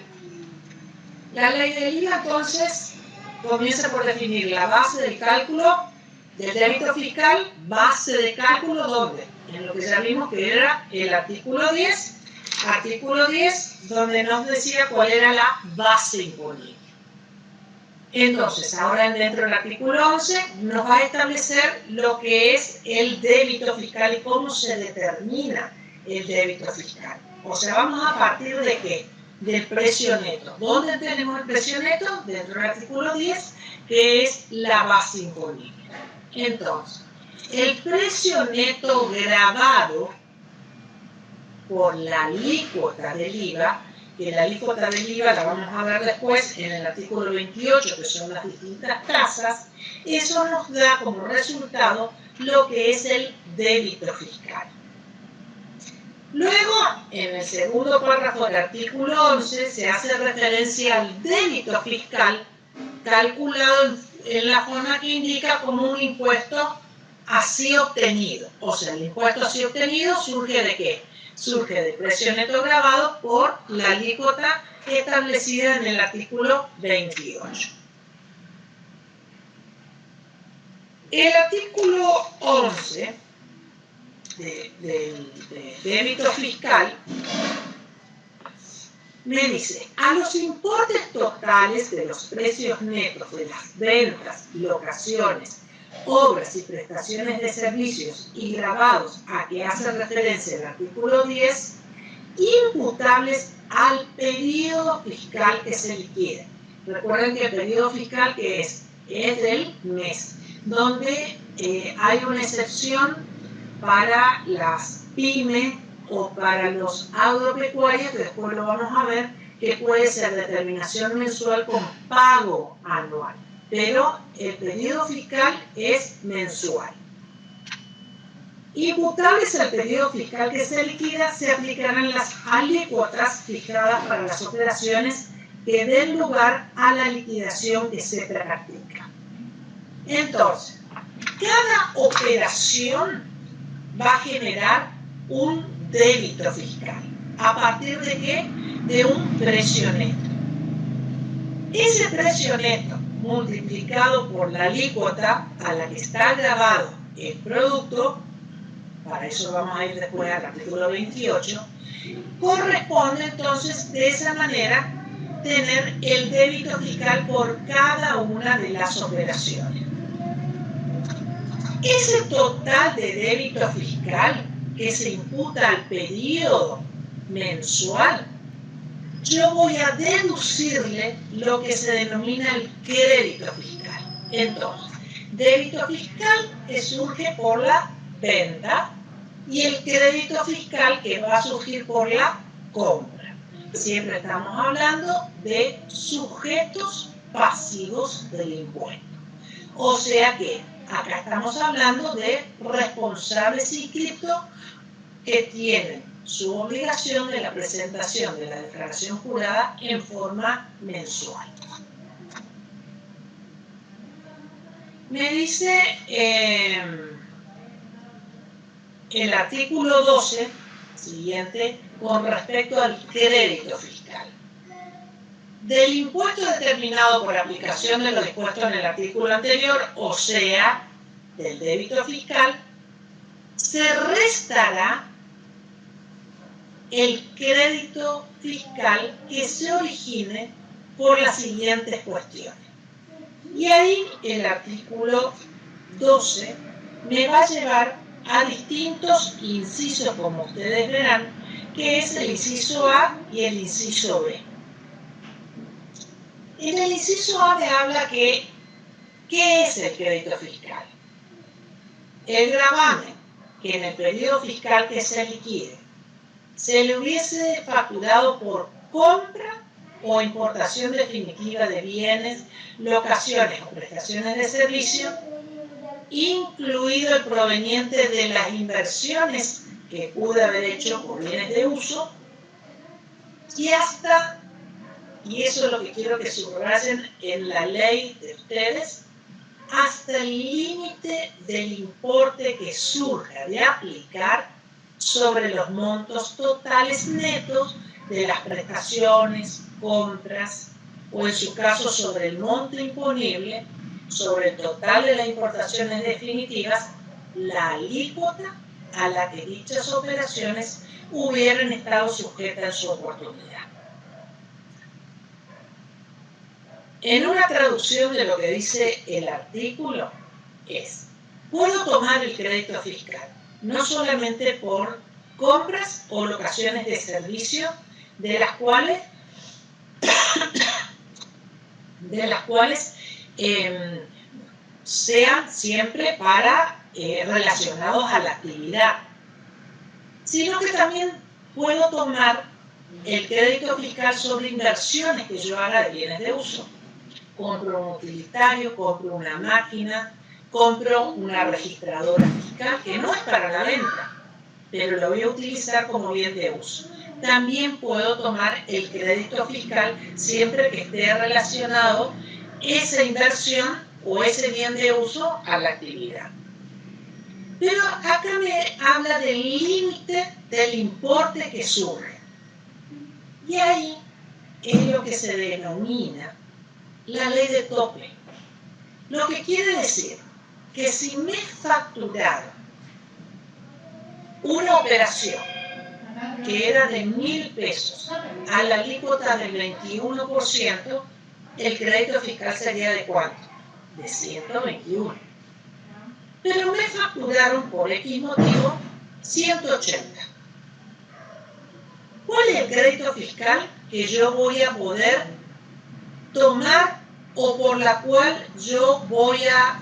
La ley del IVA, entonces, comienza por definir la base del cálculo del débito fiscal, base de cálculo, ¿dónde? En lo que ya vimos que era el artículo 10, donde nos decía cuál era la base imponible. Entonces, ahora dentro del artículo 11 nos va a establecer lo que es el débito fiscal y cómo se determina el débito fiscal. O sea, vamos a partir de ¿qué? Del precio neto. ¿Dónde tenemos el precio neto? Dentro del artículo 10, que es la base imponible. Entonces, el precio neto grabado por la alícuota del IVA, que la alícuota del IVA la vamos a ver después en el artículo 28, que son las distintas tasas, eso nos da como resultado lo que es el débito fiscal. Luego, en el segundo párrafo del artículo 11, se hace referencia al débito fiscal calculado en la forma que indica como un impuesto así obtenido. O sea, el impuesto así obtenido surge ¿de qué? Surge del precio neto grabado por la alícuota establecida en el artículo 28. El artículo 11 de débito fiscal Me dice, a los importes totales de los precios netos de las ventas, locaciones, obras y prestaciones de servicios y gravados a que hace referencia el artículo 10, imputables al periodo fiscal que se liquide. Recuerden que el periodo fiscal que es del mes, donde hay una excepción para las pymes o para los agropecuarios, que después lo vamos a ver, que puede ser determinación mensual con pago anual, pero el periodo fiscal es mensual. Imputables al periodo fiscal que se liquida, se aplicarán las alícuotas fijadas para las operaciones que den lugar a la liquidación que se practica. Entonces, cada operación va a generar un débito fiscal. ¿A partir de qué? De un precio neto. Ese precio neto multiplicado por la alícuota a la que está grabado el producto, para eso vamos a ir después al artículo 28, corresponde entonces de esa manera tener el débito fiscal por cada una de las operaciones. Ese total de débito fiscal que se imputa al periodo mensual, yo voy a deducirle lo que se denomina el crédito fiscal. Entonces, débito fiscal que surge por la venta y el crédito fiscal que va a surgir por la compra. Siempre estamos hablando de sujetos pasivos del impuesto. O sea que acá estamos hablando de responsables inscritos que tienen su obligación de la presentación de la declaración jurada en forma mensual. Me dice el artículo 12, siguiente, con respecto al crédito fiscal. Del impuesto determinado por aplicación de lo dispuesto en el artículo anterior, o sea, del débito fiscal, se restará el crédito fiscal que se origine por las siguientes cuestiones. Y ahí el artículo 12 me va a llevar a distintos incisos, como ustedes verán, que es el inciso A y el inciso B. En el inciso A me habla que, ¿qué es el crédito fiscal? El gravamen que en el periodo fiscal que se liquide se le hubiese facturado por compra o importación definitiva de bienes, locaciones o prestaciones de servicio, incluido el proveniente de las inversiones que pude haber hecho por bienes de uso, y hasta, y eso es lo que quiero que subrayen en la ley de ustedes, hasta el límite del importe que surja de aplicar sobre los montos totales netos de las prestaciones, compras, o en su caso sobre el monto imponible, sobre el total de las importaciones definitivas, la alícuota a la que dichas operaciones hubieran estado sujetas en su oportunidad. En una traducción de lo que dice el artículo es: puedo tomar el crédito fiscal no solamente por compras o locaciones de servicio, de las cuales sean siempre para relacionados a la actividad, sino que también puedo tomar el crédito fiscal sobre inversiones que yo haga de bienes de uso. Compro un utilitario, compro una máquina, compro una registradora fiscal que no es para la venta, pero lo voy a utilizar como bien de uso. También puedo tomar el crédito fiscal siempre que esté relacionado esa inversión o ese bien de uso a la actividad. Pero acá me habla del límite del importe que surge. Y ahí es lo que se denomina la ley de tope. Lo que quiere decir que si me facturaron una operación que era de 1.000 pesos a la alícuota del 21%, el crédito fiscal sería ¿de cuánto? De 121. Pero me facturaron por X motivo 180. ¿Cuál es el crédito fiscal que yo voy a poder tomar o por la cual yo voy a,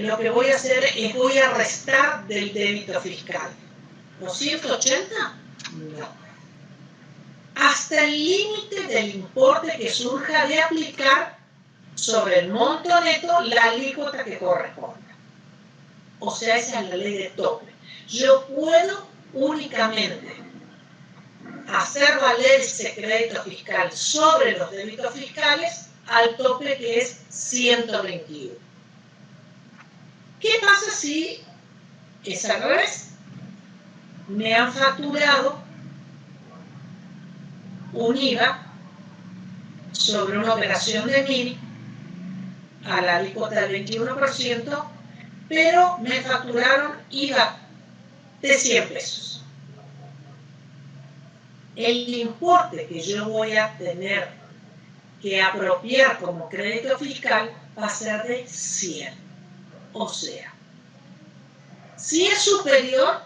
lo que voy a hacer es voy a restar del débito fiscal? ¿Los 180? No. Hasta el límite del importe que surja de aplicar sobre el monto neto la alícuota que corresponda. O sea, esa es la ley de tope. Yo puedo únicamente hacer valer ese crédito fiscal sobre los débitos fiscales al tope que es 121. ¿Qué pasa si es al revés? Me han facturado un IVA sobre una operación de 1.000 a la alícuota del 21%, pero me facturaron IVA de 100 pesos. El importe que yo voy a tener que apropiar como crédito fiscal va a ser de 100. O sea, si es superior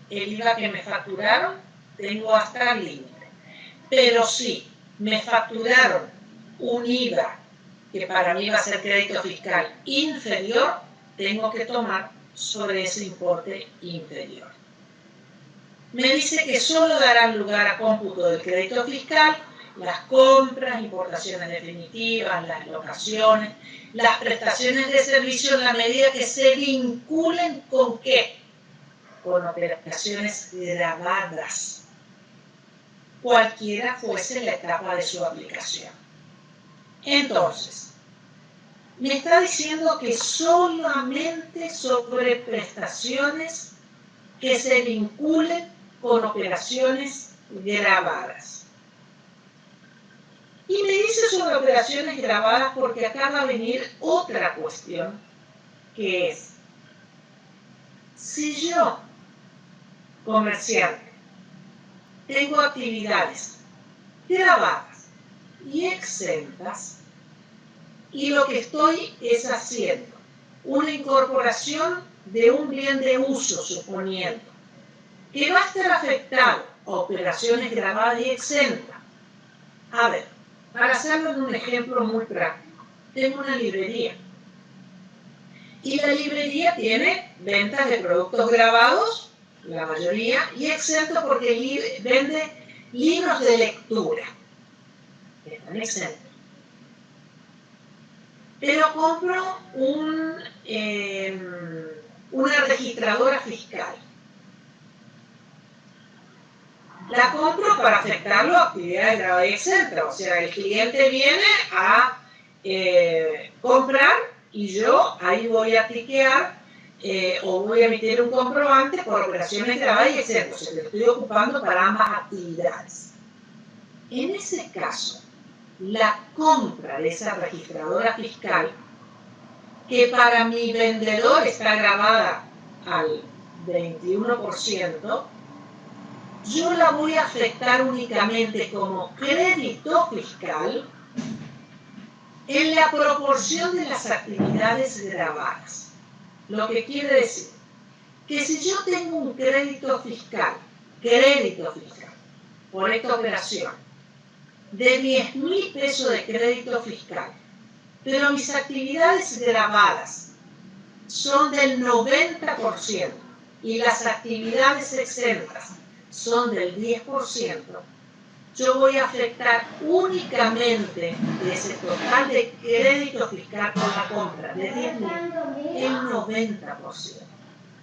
el IVA que me facturaron, tengo hasta el límite. Pero si me facturaron un IVA que para mí va a ser crédito fiscal inferior, tengo que tomar sobre ese importe inferior. Me dice que solo darán lugar a cómputo del crédito fiscal las compras, importaciones definitivas, las locaciones, las prestaciones de servicio en la medida que se vinculen ¿con qué? Con operaciones grabadas, cualquiera fuese la etapa de su aplicación. Entonces, me está diciendo que solamente sobre prestaciones que se vinculen con operaciones grabadas. Y me dice sobre operaciones grabadas porque acá va a venir otra cuestión, que es, si yo, comerciante, tengo actividades grabadas y exentas, y lo que estoy es haciendo una incorporación de un bien de uso, suponiendo que va a estar afectado a operaciones grabadas y exentas. A ver, para hacerlo en un ejemplo muy práctico, tengo una librería. Y la librería tiene ventas de productos grabados, la mayoría, y exentos porque vende libros de lectura. Están exentos. Pero compro una registradora fiscal. La compro para afectarlo a actividades grabadas y exentas. O sea, el cliente viene a comprar y yo ahí voy a tiquear o voy a emitir un comprobante por operaciones grabadas y exentas. O sea, que estoy ocupando para ambas actividades. En ese caso, la compra de esa registradora fiscal, que para mi vendedor está grabada al 21%, yo la voy a afectar únicamente como crédito fiscal en la proporción de las actividades grabadas. Lo que quiere decir que si yo tengo un crédito fiscal, por esta operación, de 10.000 pesos de crédito fiscal, pero mis actividades grabadas son del 90% y las actividades exentas son del 10%, yo voy a afectar únicamente de ese total de crédito fiscal por la compra de 10.000 el 90%.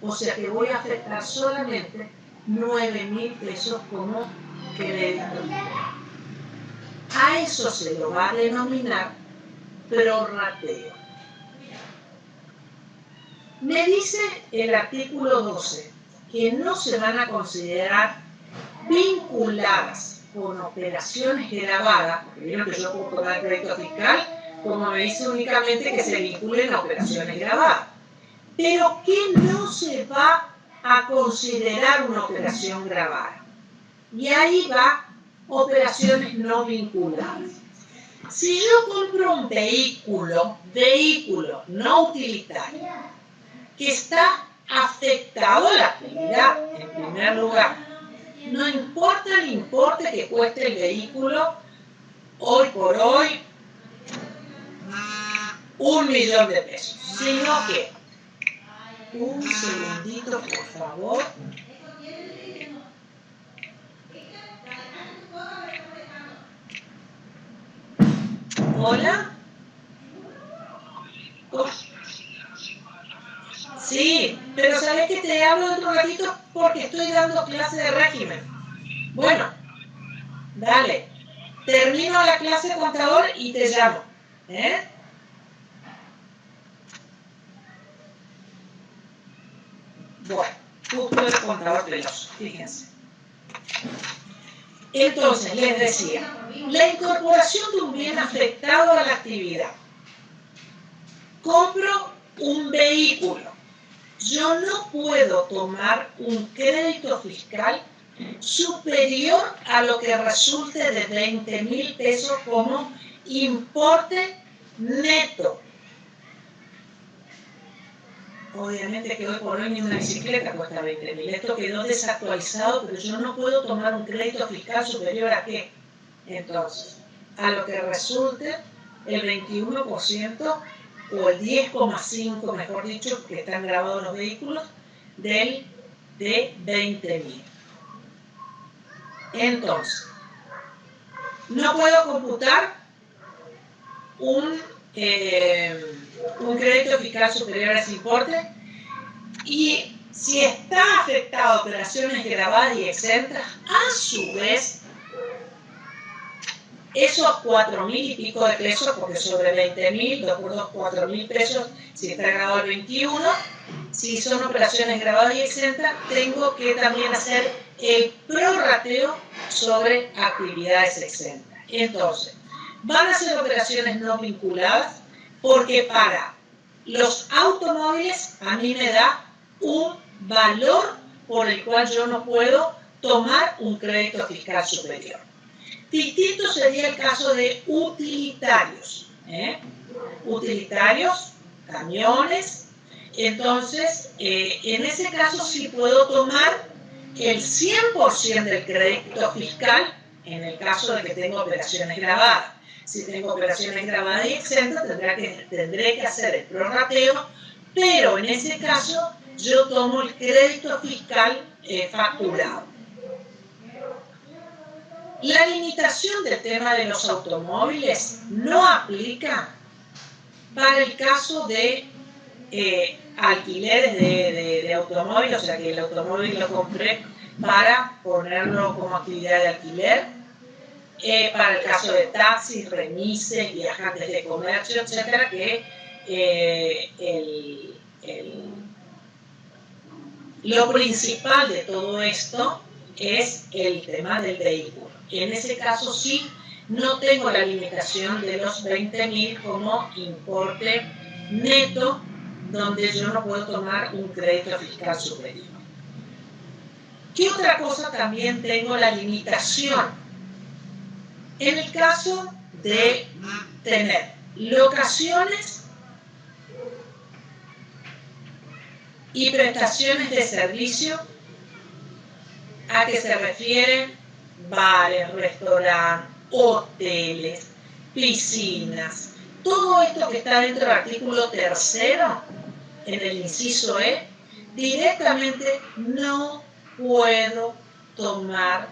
O sea que voy a afectar solamente 9.000 pesos como crédito fiscal. A eso se lo va a denominar prorrateo. Me dice el artículo 12 que no se van a considerar vinculadas con operaciones grabadas, porque vieron que yo puedo tomar crédito fiscal, como me dice únicamente que se vinculen a operaciones grabadas, pero que no se va a considerar una operación grabada. Y ahí va operaciones no vinculadas. Si yo compro un vehículo no utilitario, que está afectado a la actividad, en primer lugar, no importa el importe que cueste el vehículo, hoy por hoy, 1.000.000 de pesos, sino que, un segundito por favor, ¿hola? Sí, pero sabes que te hablo dentro de un ratito porque estoy dando clase de régimen. Bueno, dale, termino la clase de contador y te llamo. Bueno, justo el contador veloz, fíjense. Entonces, les decía, la incorporación de un bien afectado a la actividad. Compro un vehículo. Yo no puedo tomar un crédito fiscal superior a lo que resulte de 20.000 pesos como importe neto. Obviamente que hoy por hoy ni una bicicleta cuesta 20.000. Esto quedó desactualizado, pero yo no puedo tomar un crédito fiscal superior ¿a qué? Entonces, a lo que resulte el 21% o el 10,5%, mejor dicho, que están grabados los vehículos, de 20.000. Entonces, no puedo computar un crédito fiscal superior a ese importe, y si está afectado a operaciones grabadas y exentas, a su vez, esos 4.000 y pico de pesos, porque sobre 20.000, 2 por 2, 4.000 pesos, si está grabado el 21, si son operaciones grabadas y exentas, tengo que también hacer el prorrateo sobre actividades exentas. Entonces, van a ser operaciones no vinculadas, porque para los automóviles a mí me da un valor por el cual yo no puedo tomar un crédito fiscal superior. Distinto sería el caso de utilitarios. Utilitarios, camiones. Entonces, en ese caso sí puedo tomar el 100% del crédito fiscal en el caso de que tenga operaciones grabadas. Si tengo operaciones grabadas y exentas, tendré que hacer el prorrateo, pero en ese caso yo tomo el crédito fiscal facturado. La limitación del tema de los automóviles no aplica para el caso de alquileres de automóviles, o sea que el automóvil lo compré para ponerlo como actividad de alquiler, para el caso de taxis, remises, viajantes de comercio, etcétera, que lo principal de todo esto es el tema del vehículo. En ese caso sí, no tengo la limitación de los 20.000 como importe neto, donde yo no puedo tomar un crédito fiscal superior. ¿Qué otra cosa también tengo la limitación? En el caso de tener locaciones y prestaciones de servicio, ¿a qué se refieren? Bares, restaurantes, hoteles, piscinas, todo esto que está dentro del artículo 3º, en el inciso E, directamente no puedo tomar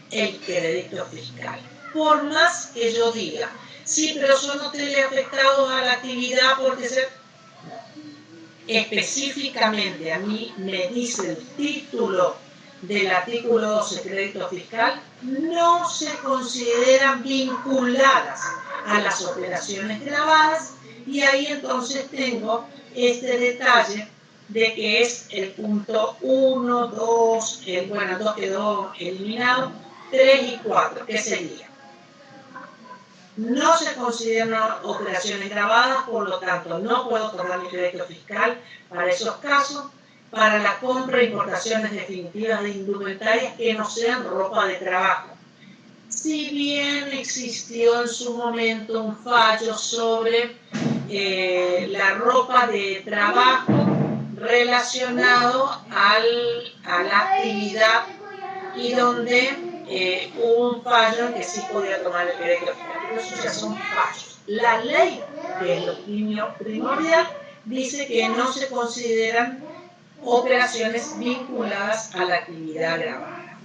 el crédito fiscal. Por más que yo diga, sí, pero son hoteles afectados a la actividad porque específicamente a mí me dice el título del artículo 12, crédito fiscal, no se consideran vinculadas a las operaciones grabadas, y ahí entonces tengo este detalle de que es el punto 1, 2, bueno, el 2 quedó eliminado, 3 y 4, ¿qué sería? No se consideran operaciones grabadas, por lo tanto no puedo tomar mi crédito fiscal para esos casos, para la compra e importaciones definitivas de indumentarias que no sean ropa de trabajo. Si bien existió en su momento un fallo sobre la ropa de trabajo relacionado a la actividad y donde hubo un fallo en que sí podía tomar el crédito fiscal, pero eso ya son fallos. La ley, que es lo primordial, dice que no se consideran operaciones vinculadas a la actividad grabada.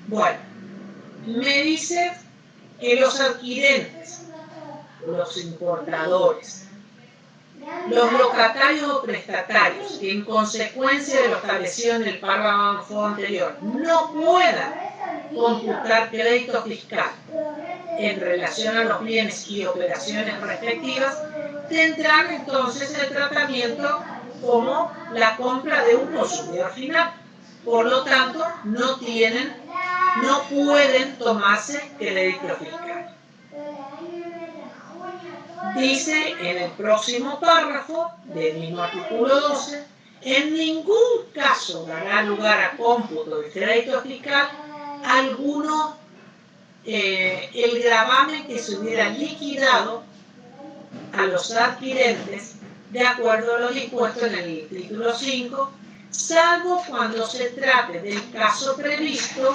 Bueno, me dice que los adquirentes, los importadores, los locatarios o prestatarios que en consecuencia de lo establecido en el párrafo anterior no puedan computar crédito fiscal en relación a los bienes y operaciones respectivas, tendrán entonces el tratamiento como la compra de un consumidor final. Por lo tanto, no pueden tomarse crédito fiscal. Dice en el próximo párrafo del mismo artículo 12, en ningún caso dará lugar a cómputo de crédito fiscal alguno el gravamen que se hubiera liquidado a los adquirentes de acuerdo a lo dispuesto en el título 5, salvo cuando se trate del caso previsto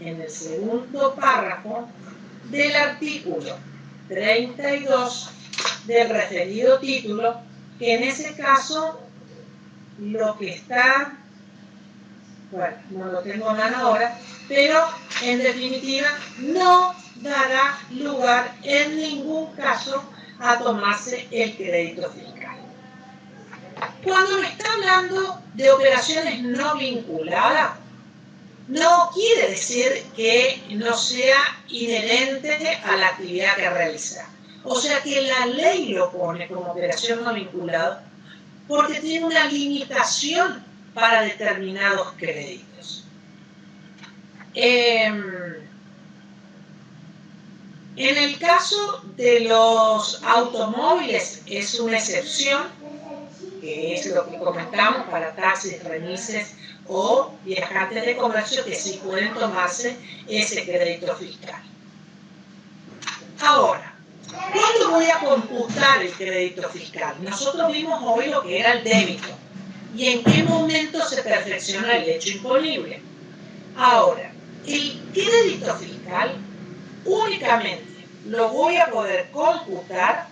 en el segundo párrafo del artículo 32 del referido título, que en ese caso lo que está, bueno, no lo tengo a mano ahora, pero en definitiva no dará lugar en ningún caso a tomarse el crédito fiscal. Cuando me está hablando de operaciones no vinculadas, no quiere decir que no sea inherente a la actividad que realiza. O sea que la ley lo pone como operación no vinculada porque tiene una limitación para determinados créditos. En el caso de los automóviles es una excepción, que es lo que comentamos para taxis, remises o viajantes de comercio que sí pueden tomarse ese crédito fiscal. Ahora, ¿cuándo voy a computar el crédito fiscal? Nosotros vimos hoy lo que era el débito y en qué momento se perfecciona el hecho imponible. Ahora, el crédito fiscal únicamente lo voy a poder computar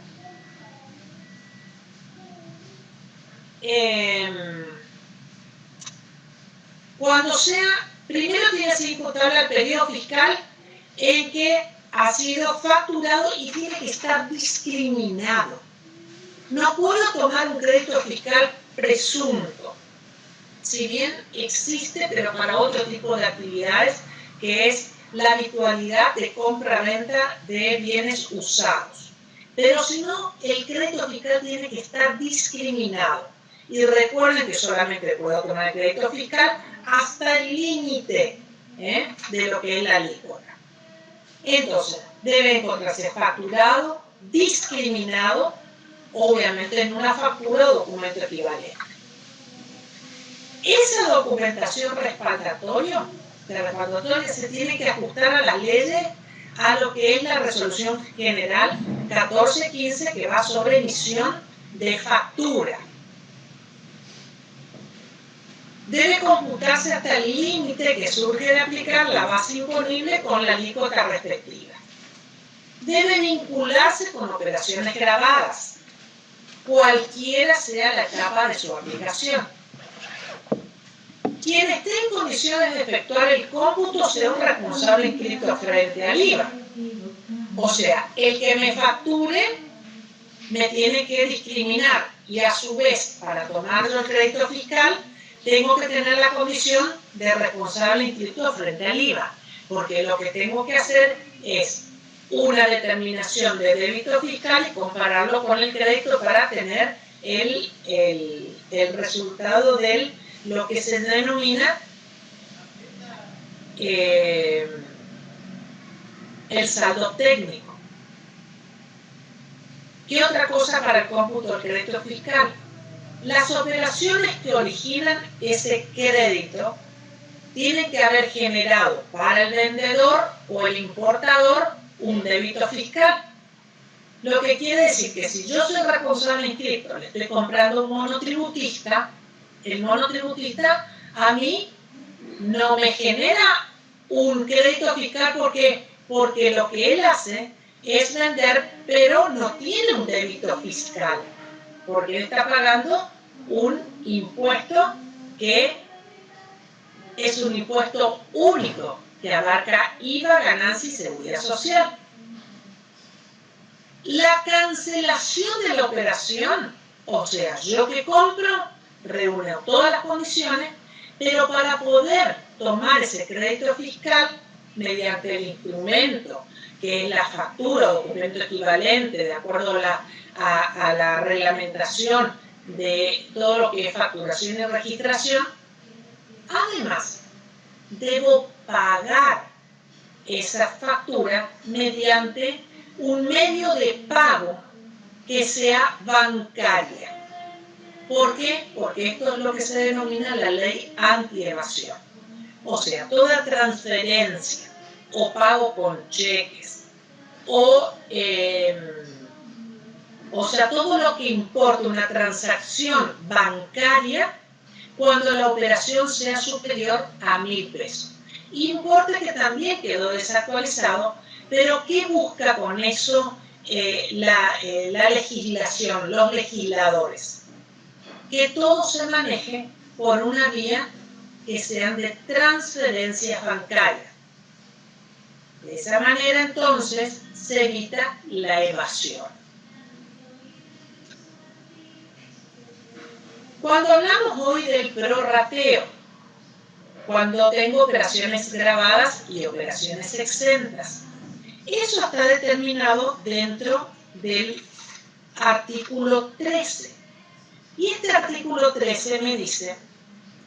cuando sea, primero tiene que ser imputable al periodo fiscal en que ha sido facturado y tiene que estar discriminado. No puedo tomar un crédito fiscal presunto, si bien existe, pero para otro tipo de actividades, que es la habitualidad de compra-venta de bienes usados. Pero si no, el crédito fiscal tiene que estar discriminado. Y recuerden que solamente puedo tomar el crédito fiscal hasta el límite de lo que es la alícuota. Entonces, debe encontrarse facturado, discriminado, obviamente en una factura o documento equivalente. Esa documentación respaldatoria se tiene que ajustar a las leyes, a lo que es la Resolución General 1415, que va sobre emisión de factura. Debe computarse hasta el límite que surge de aplicar la base imponible con la alícuota respectiva. Debe vincularse con operaciones grabadas, cualquiera sea la etapa de su aplicación. Quien esté en condiciones de efectuar el cómputo sea un responsable inscrito frente al IVA. O sea, el que me facture me tiene que discriminar y a su vez, para tomar el crédito fiscal, tengo que tener la condición de responsable inscrito frente al IVA, porque lo que tengo que hacer es una determinación de débito fiscal y compararlo con el crédito para tener el resultado de lo que se denomina el saldo técnico. ¿Qué otra cosa para el cómputo del crédito fiscal? Las operaciones que originan ese crédito tienen que haber generado para el vendedor o el importador un débito fiscal. Lo que quiere decir que si yo soy responsable inscripto, le estoy comprando un monotributista, el monotributista a mí no me genera un crédito fiscal porque lo que él hace es vender, pero no tiene un débito fiscal, porque él está pagando un impuesto que es un impuesto único que abarca IVA, ganancia y seguridad social. La cancelación de la operación, o sea, yo que compro, reúne todas las condiciones, pero para poder tomar ese crédito fiscal mediante el instrumento que es la factura o documento equivalente de acuerdo a la reglamentación de todo lo que es facturación y registración, además debo pagar esa factura mediante un medio de pago que sea bancaria. ¿Por qué? Porque esto es lo que se denomina la ley antievasión. O sea, toda transferencia o pago con cheques o sea, todo lo que importa una transacción bancaria cuando la operación sea superior a 1.000 pesos. Importe que también quedó desactualizado, pero ¿qué busca con eso la legislación, los legisladores? Que todo se maneje por una vía que sean de transferencias bancarias. De esa manera, entonces, se evita la evasión. Cuando hablamos hoy del prorrateo, cuando tengo operaciones grabadas y operaciones exentas, eso está determinado dentro del artículo 13. Y este artículo 13 me dice,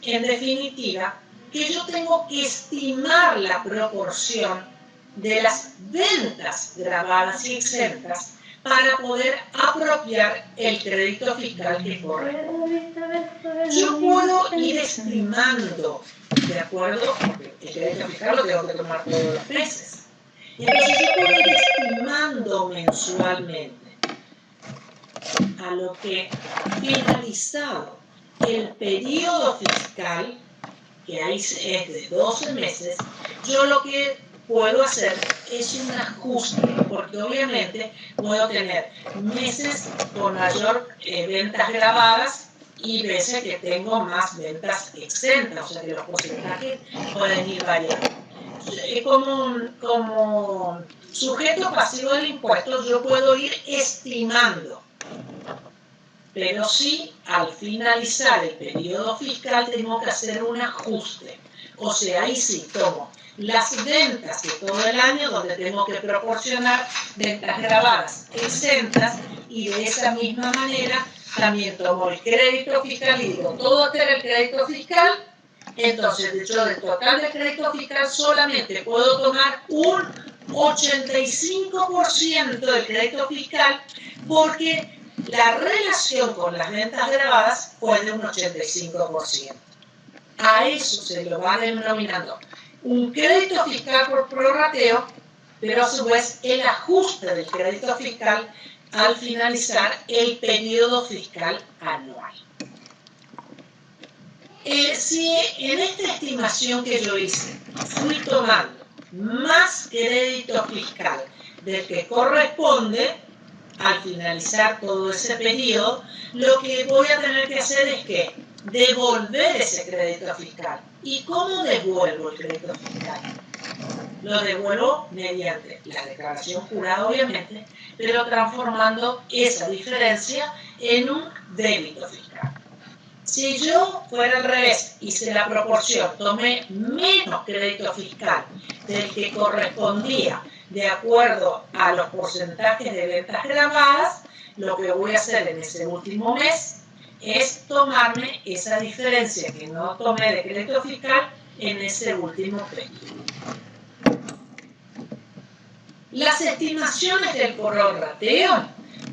en definitiva, que yo tengo que estimar la proporción de las ventas grabadas y exentas para poder apropiar el crédito fiscal que corresponde. Yo puedo ir estimando, ¿de acuerdo? Porque el crédito fiscal lo tengo que tomar todos los meses. Entonces yo puedo ir estimando mensualmente a lo que finalizado el periodo fiscal, que ahí es de 12 meses, yo lo que puedo hacer es un ajuste, porque obviamente puedo tener meses con mayor ventas grabadas y veces que tengo más ventas exentas, o sea que los porcentajes pueden ir variando. Como sujeto pasivo del impuesto yo puedo ir estimando, pero sí al finalizar el periodo fiscal tengo que hacer un ajuste, o sea, ahí sí tomo las ventas de todo el año donde tengo que proporcionar ventas grabadas exentas y de esa misma manera también tomo el crédito fiscal y digo todo que era el crédito fiscal. Entonces, de hecho, del total de crédito fiscal solamente puedo tomar un 85% del crédito fiscal porque la relación con las ventas grabadas fue de un 85%. A eso se lo va denominando un crédito fiscal por prorrateo, pero a su vez el ajuste del crédito fiscal al finalizar el periodo fiscal anual. Si en esta estimación que yo hice fui tomando más crédito fiscal del que corresponde al finalizar todo ese periodo, lo que voy a tener que hacer es que devolver ese crédito fiscal. ¿Y cómo devuelvo el crédito fiscal? Lo devuelvo mediante la declaración jurada, obviamente, pero transformando esa diferencia en un débito fiscal. Si yo fuera al revés, hice la proporción, tomé menos crédito fiscal del que correspondía de acuerdo a los porcentajes de ventas grabadas, lo que voy a hacer en ese último mes es tomarme esa diferencia que no tomé de crédito fiscal en ese último periodo. Las estimaciones del prorrateo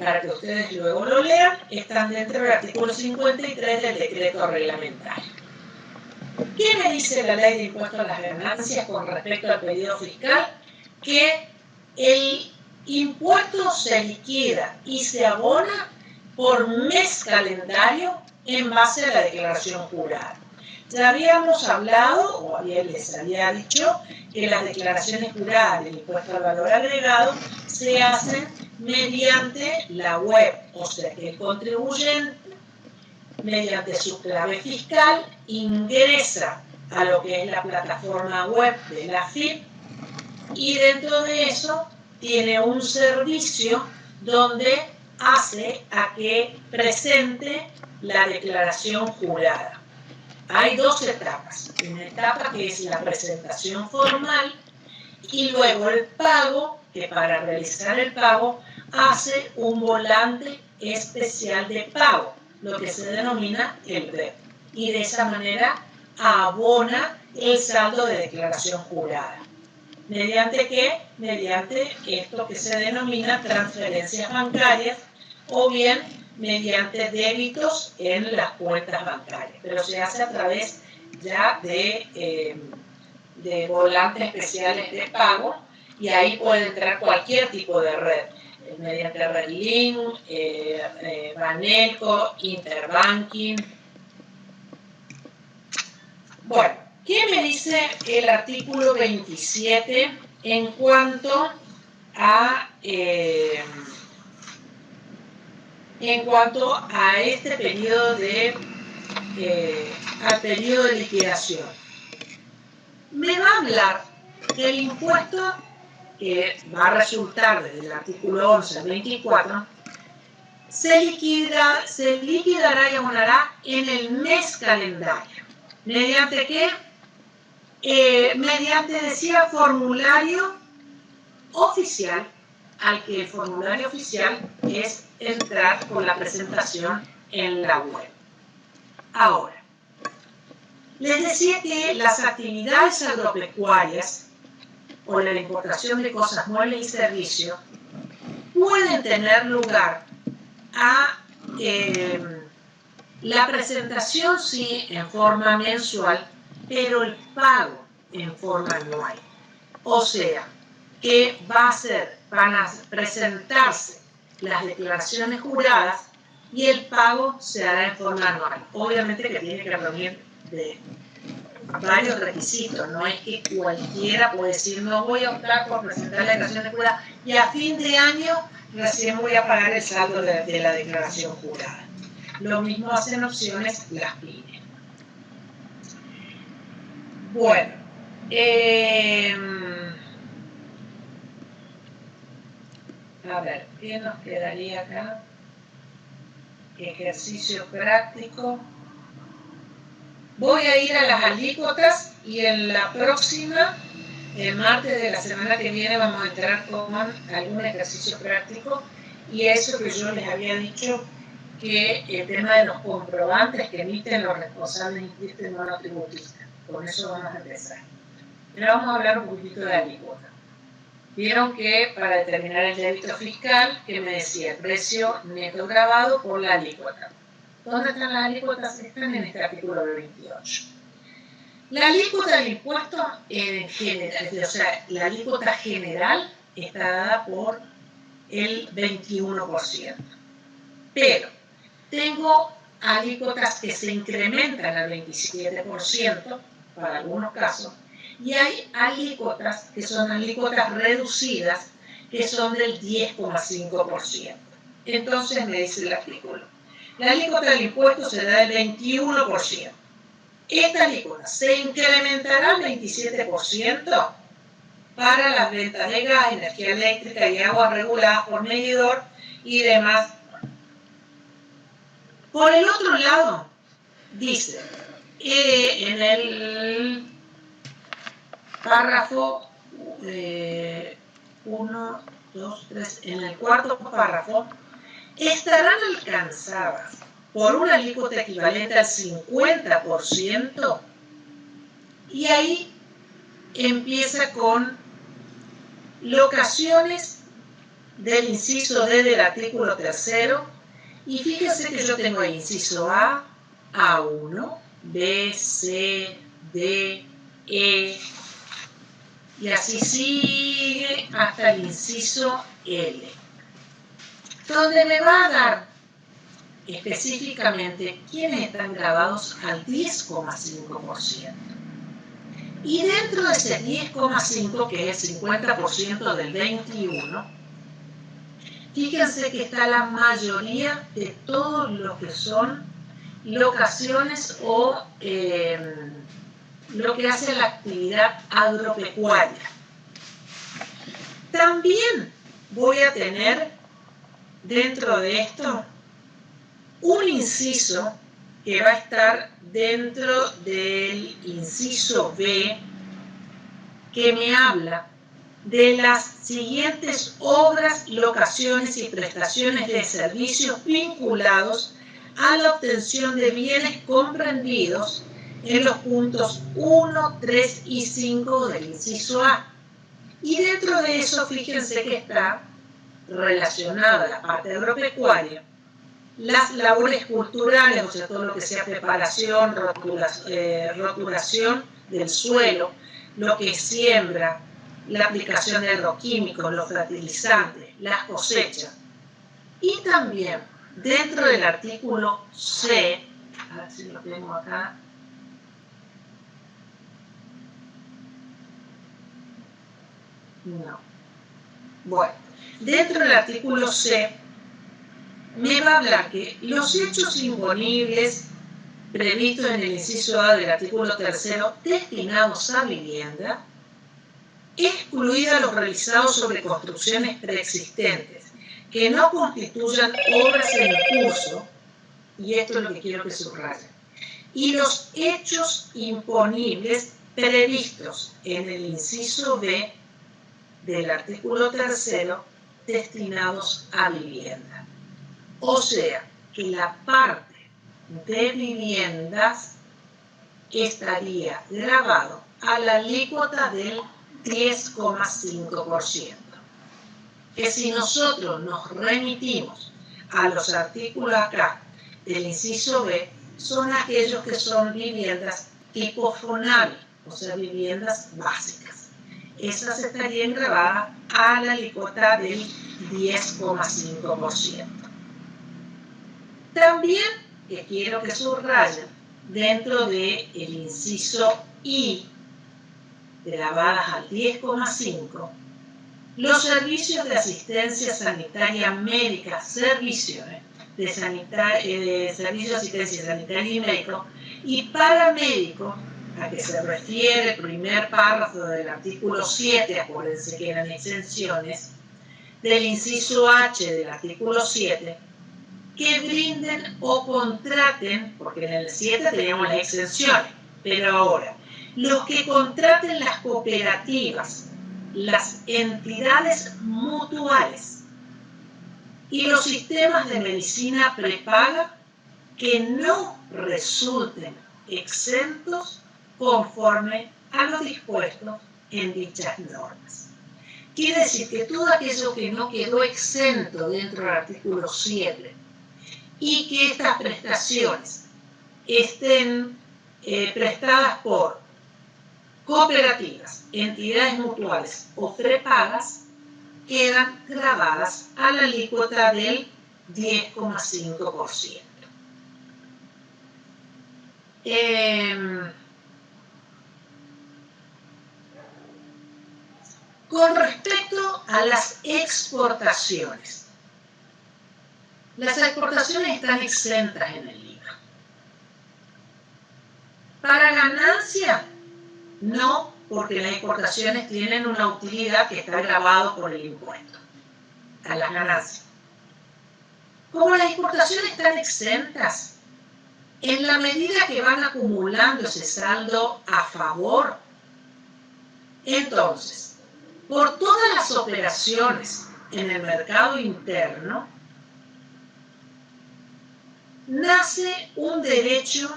para que ustedes luego lo lean, están dentro del artículo 53 del decreto reglamentario. ¿Qué me dice la ley de impuesto a las ganancias con respecto al periodo fiscal? Que el impuesto se liquida y se abona por mes calendario en base a la declaración jurada. Ya habíamos hablado, o les había dicho, que las declaraciones juradas del impuesto al valor agregado se hacen mediante la web, o sea que el contribuyente, mediante su clave fiscal, ingresa a lo que es la plataforma web de la AFIP y dentro de eso tiene un servicio donde hace a que presente la declaración jurada. Hay dos etapas. Una etapa que es la presentación formal y luego el pago, que para realizar el pago hace un volante especial de pago, lo que se denomina el BEP. Y de esa manera abona el saldo de declaración jurada. ¿Mediante qué? Mediante esto que se denomina transferencias bancarias o bien mediante débitos en las cuentas bancarias. Pero se hace a través ya de volantes especiales de pago y ahí puede entrar cualquier tipo de red. Mediante Redlink, Banelco, Interbanking. Bueno, ¿qué me dice el artículo 27 en cuanto a este periodo al periodo de liquidación? Me va a hablar que el impuesto que va a resultar desde el artículo 11 al 24 se liquidará y abonará en el mes calendario. ¿Mediante qué? Mediante, decía, formulario oficial, al que el formulario oficial es entrar con la presentación en la web. Ahora, les decía que las actividades agropecuarias o la importación de cosas, muebles y servicios pueden tener lugar a la presentación sí en forma mensual, pero el pago en forma anual. O sea, que van a presentarse las declaraciones juradas y el pago se hará en forma anual. Obviamente que tiene que reunir de varios requisitos, no es que cualquiera puede decir no voy a optar por presentar la declaración jurada y a fin de año recién voy a pagar el saldo de la declaración jurada. Lo mismo hacen opciones las pymes. Bueno, a ver, ¿qué nos quedaría acá? Ejercicio práctico. Voy a ir a las alícuotas y en la próxima, el martes de la semana que viene, vamos a entrar con algún ejercicio práctico y eso que yo les había dicho, que el tema de los comprobantes que emiten los responsables inscritos en monotributistas. Con eso vamos a empezar. Pero vamos a hablar un poquito de alícuota. Vieron que para determinar el débito fiscal, que me decía el precio neto grabado por la alícuota. ¿Dónde están las alícuotas? Están en este artículo 28. La alícuota del impuesto en general, o sea, la alícuota general está dada por el 21%. Pero tengo alícuotas que se incrementan al 27% para algunos casos y hay alícuotas que son alícuotas reducidas que son del 10,5%. Entonces me dice el artículo, la alícuota del impuesto será del 21%. Esta alícuota se incrementará al 27% para las ventas de gas, energía eléctrica y agua reguladas por medidor y demás. Por el otro lado, dice, en el párrafo 1, 2, 3, en el cuarto párrafo, estarán alcanzadas por una alícuota equivalente al 50% y ahí empieza con locaciones del inciso D del artículo 3. Y fíjense que yo tengo el inciso A, A1, B, C, D, E, y así sigue hasta el inciso L, donde me va a dar específicamente quiénes están grabados al 10,5%. Y dentro de ese 10,5, que es el 50% del 21, fíjense que está la mayoría de todos los que son locaciones o lo que hace la actividad agropecuaria. También voy a tener dentro de esto un inciso que va a estar dentro del inciso B, que me habla de las siguientes obras, locaciones y prestaciones de servicios vinculados a la obtención de bienes comprendidos en los puntos 1, 3 y 5 del inciso A. Y dentro de eso, fíjense que está relacionada a la parte agropecuaria, las labores culturales, o sea, todo lo que sea preparación, rotulación del suelo, lo que siembra, la aplicación de agroquímicos, los fertilizantes, las cosechas. Y también dentro del artículo C, a ver si lo tengo acá, no, bueno, dentro del artículo C me va a hablar que los hechos imponibles previstos en el inciso A del artículo 3 destinados a vivienda, excluidos los realizados sobre construcciones preexistentes que no constituyan obras en curso, y esto es lo que quiero que subrayen, y los hechos imponibles previstos en el inciso B del artículo 3 destinados a vivienda. O sea, que la parte de viviendas estaría grabado a la alícuota del 10,5%. Que si nosotros nos remitimos a los artículos acá del inciso B, son aquellos que son viviendas tipo FONAVI, o sea, viviendas básicas. Esas estarían grabadas a la alícuota del 10,5%. También, que quiero que subrayen, dentro del inciso I, grabadas al 10,5%, los servicios de asistencia sanitaria médica, servicios de servicio de asistencia sanitaria y médico, y paramédico, a que se refiere el primer párrafo del artículo 7, acuérdense que eran exenciones, del inciso H del artículo 7, que brinden o contraten, porque en el 7 teníamos las exenciones, pero ahora, los que contraten las cooperativas, las entidades mutuales y los sistemas de medicina prepaga que no resulten exentos conforme a lo dispuesto en dichas normas. Quiere decir que todo aquello que no quedó exento dentro del artículo 7 y que estas prestaciones estén prestadas por cooperativas, entidades mutuales o prepagas, quedan grabadas a la alícuota del 10,5%. Con respecto a las exportaciones están exentas en el libro. Para ganancia, no, porque las exportaciones tienen una utilidad que está grabado por el impuesto a las ganancias. Como las exportaciones están exentas, en la medida que van acumulando ese saldo a favor, entonces, por todas las operaciones en el mercado interno, nace un derecho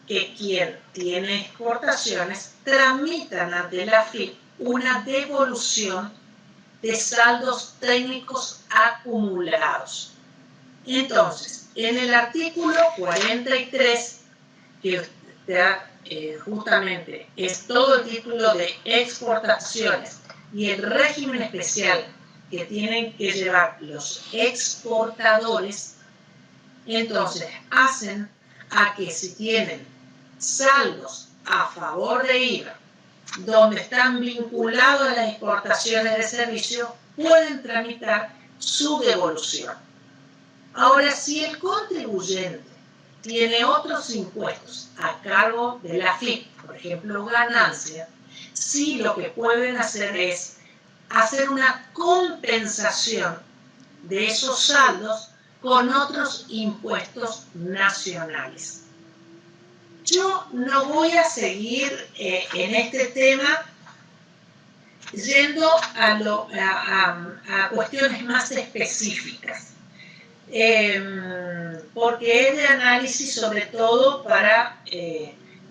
que quien tiene exportaciones tramitan ante la AFIP una devolución de saldos técnicos acumulados. Entonces, en el artículo 43, que justamente es todo el título de exportaciones y el régimen especial que tienen que llevar los exportadores, entonces hacen a que si tienen saldos a favor de IVA, donde están vinculados a las exportaciones de servicios, pueden tramitar su devolución. Ahora, si el contribuyente tiene otros impuestos a cargo de la FIP, por ejemplo, ganancia, sí lo que pueden hacer es hacer una compensación de esos saldos con otros impuestos nacionales. Yo no voy a seguir en este tema yendo a cuestiones más específicas, porque es de análisis sobre todo para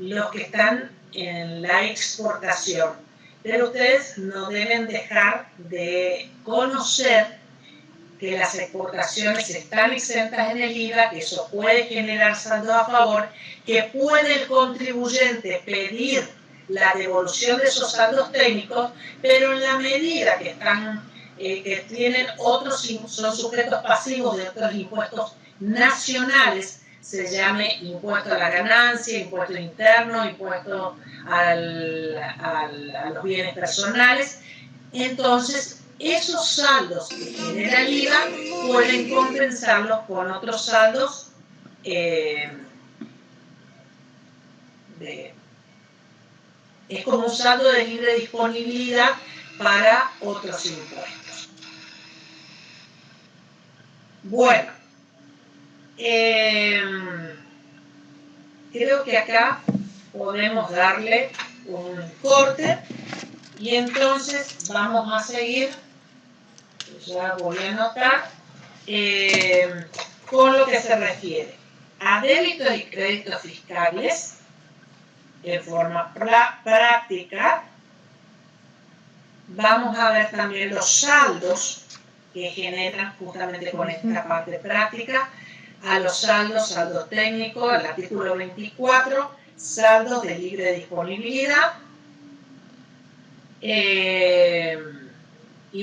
los que están en la exportación. Pero ustedes no deben dejar de conocer que las exportaciones están exentas en el IVA, que eso puede generar saldo a favor, que puede el contribuyente pedir la devolución de esos saldos técnicos, pero en la medida que están, que tienen otros, son sujetos pasivos de otros impuestos nacionales, se llame impuesto a la ganancia, impuesto interno, impuesto a los bienes personales. Entonces, esos saldos que genera el IVA pueden compensarlos con otros saldos es como un saldo de libre disponibilidad para otros impuestos. Bueno, creo que acá podemos darle un corte y entonces vamos a seguir, ya voy a anotar, con lo que se refiere a débitos y créditos fiscales en forma práctica. Vamos a ver también los saldos que generan justamente con esta parte práctica, a los saldos técnicos, el artículo 24, saldos de libre disponibilidad. Y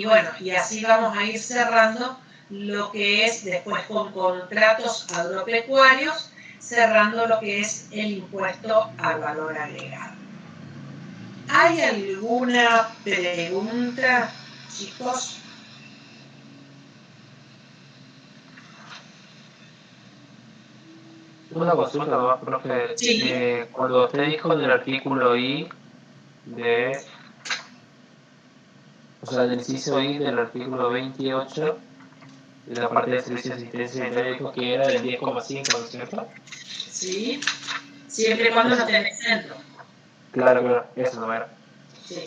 bueno, y así vamos a ir cerrando lo que es después con contratos agropecuarios, cerrando lo que es el impuesto al valor agregado. ¿Hay alguna pregunta, chicos? Una consulta más, profe. Sí. Cuando usted dijo en el artículo I del inciso I del artículo 28, de la parte de servicio de asistencia sanitaria, dijo que era del 10,5, ¿no es cierto? Sí, siempre y cuando no esté en el centro. Claro, eso no era. Sí.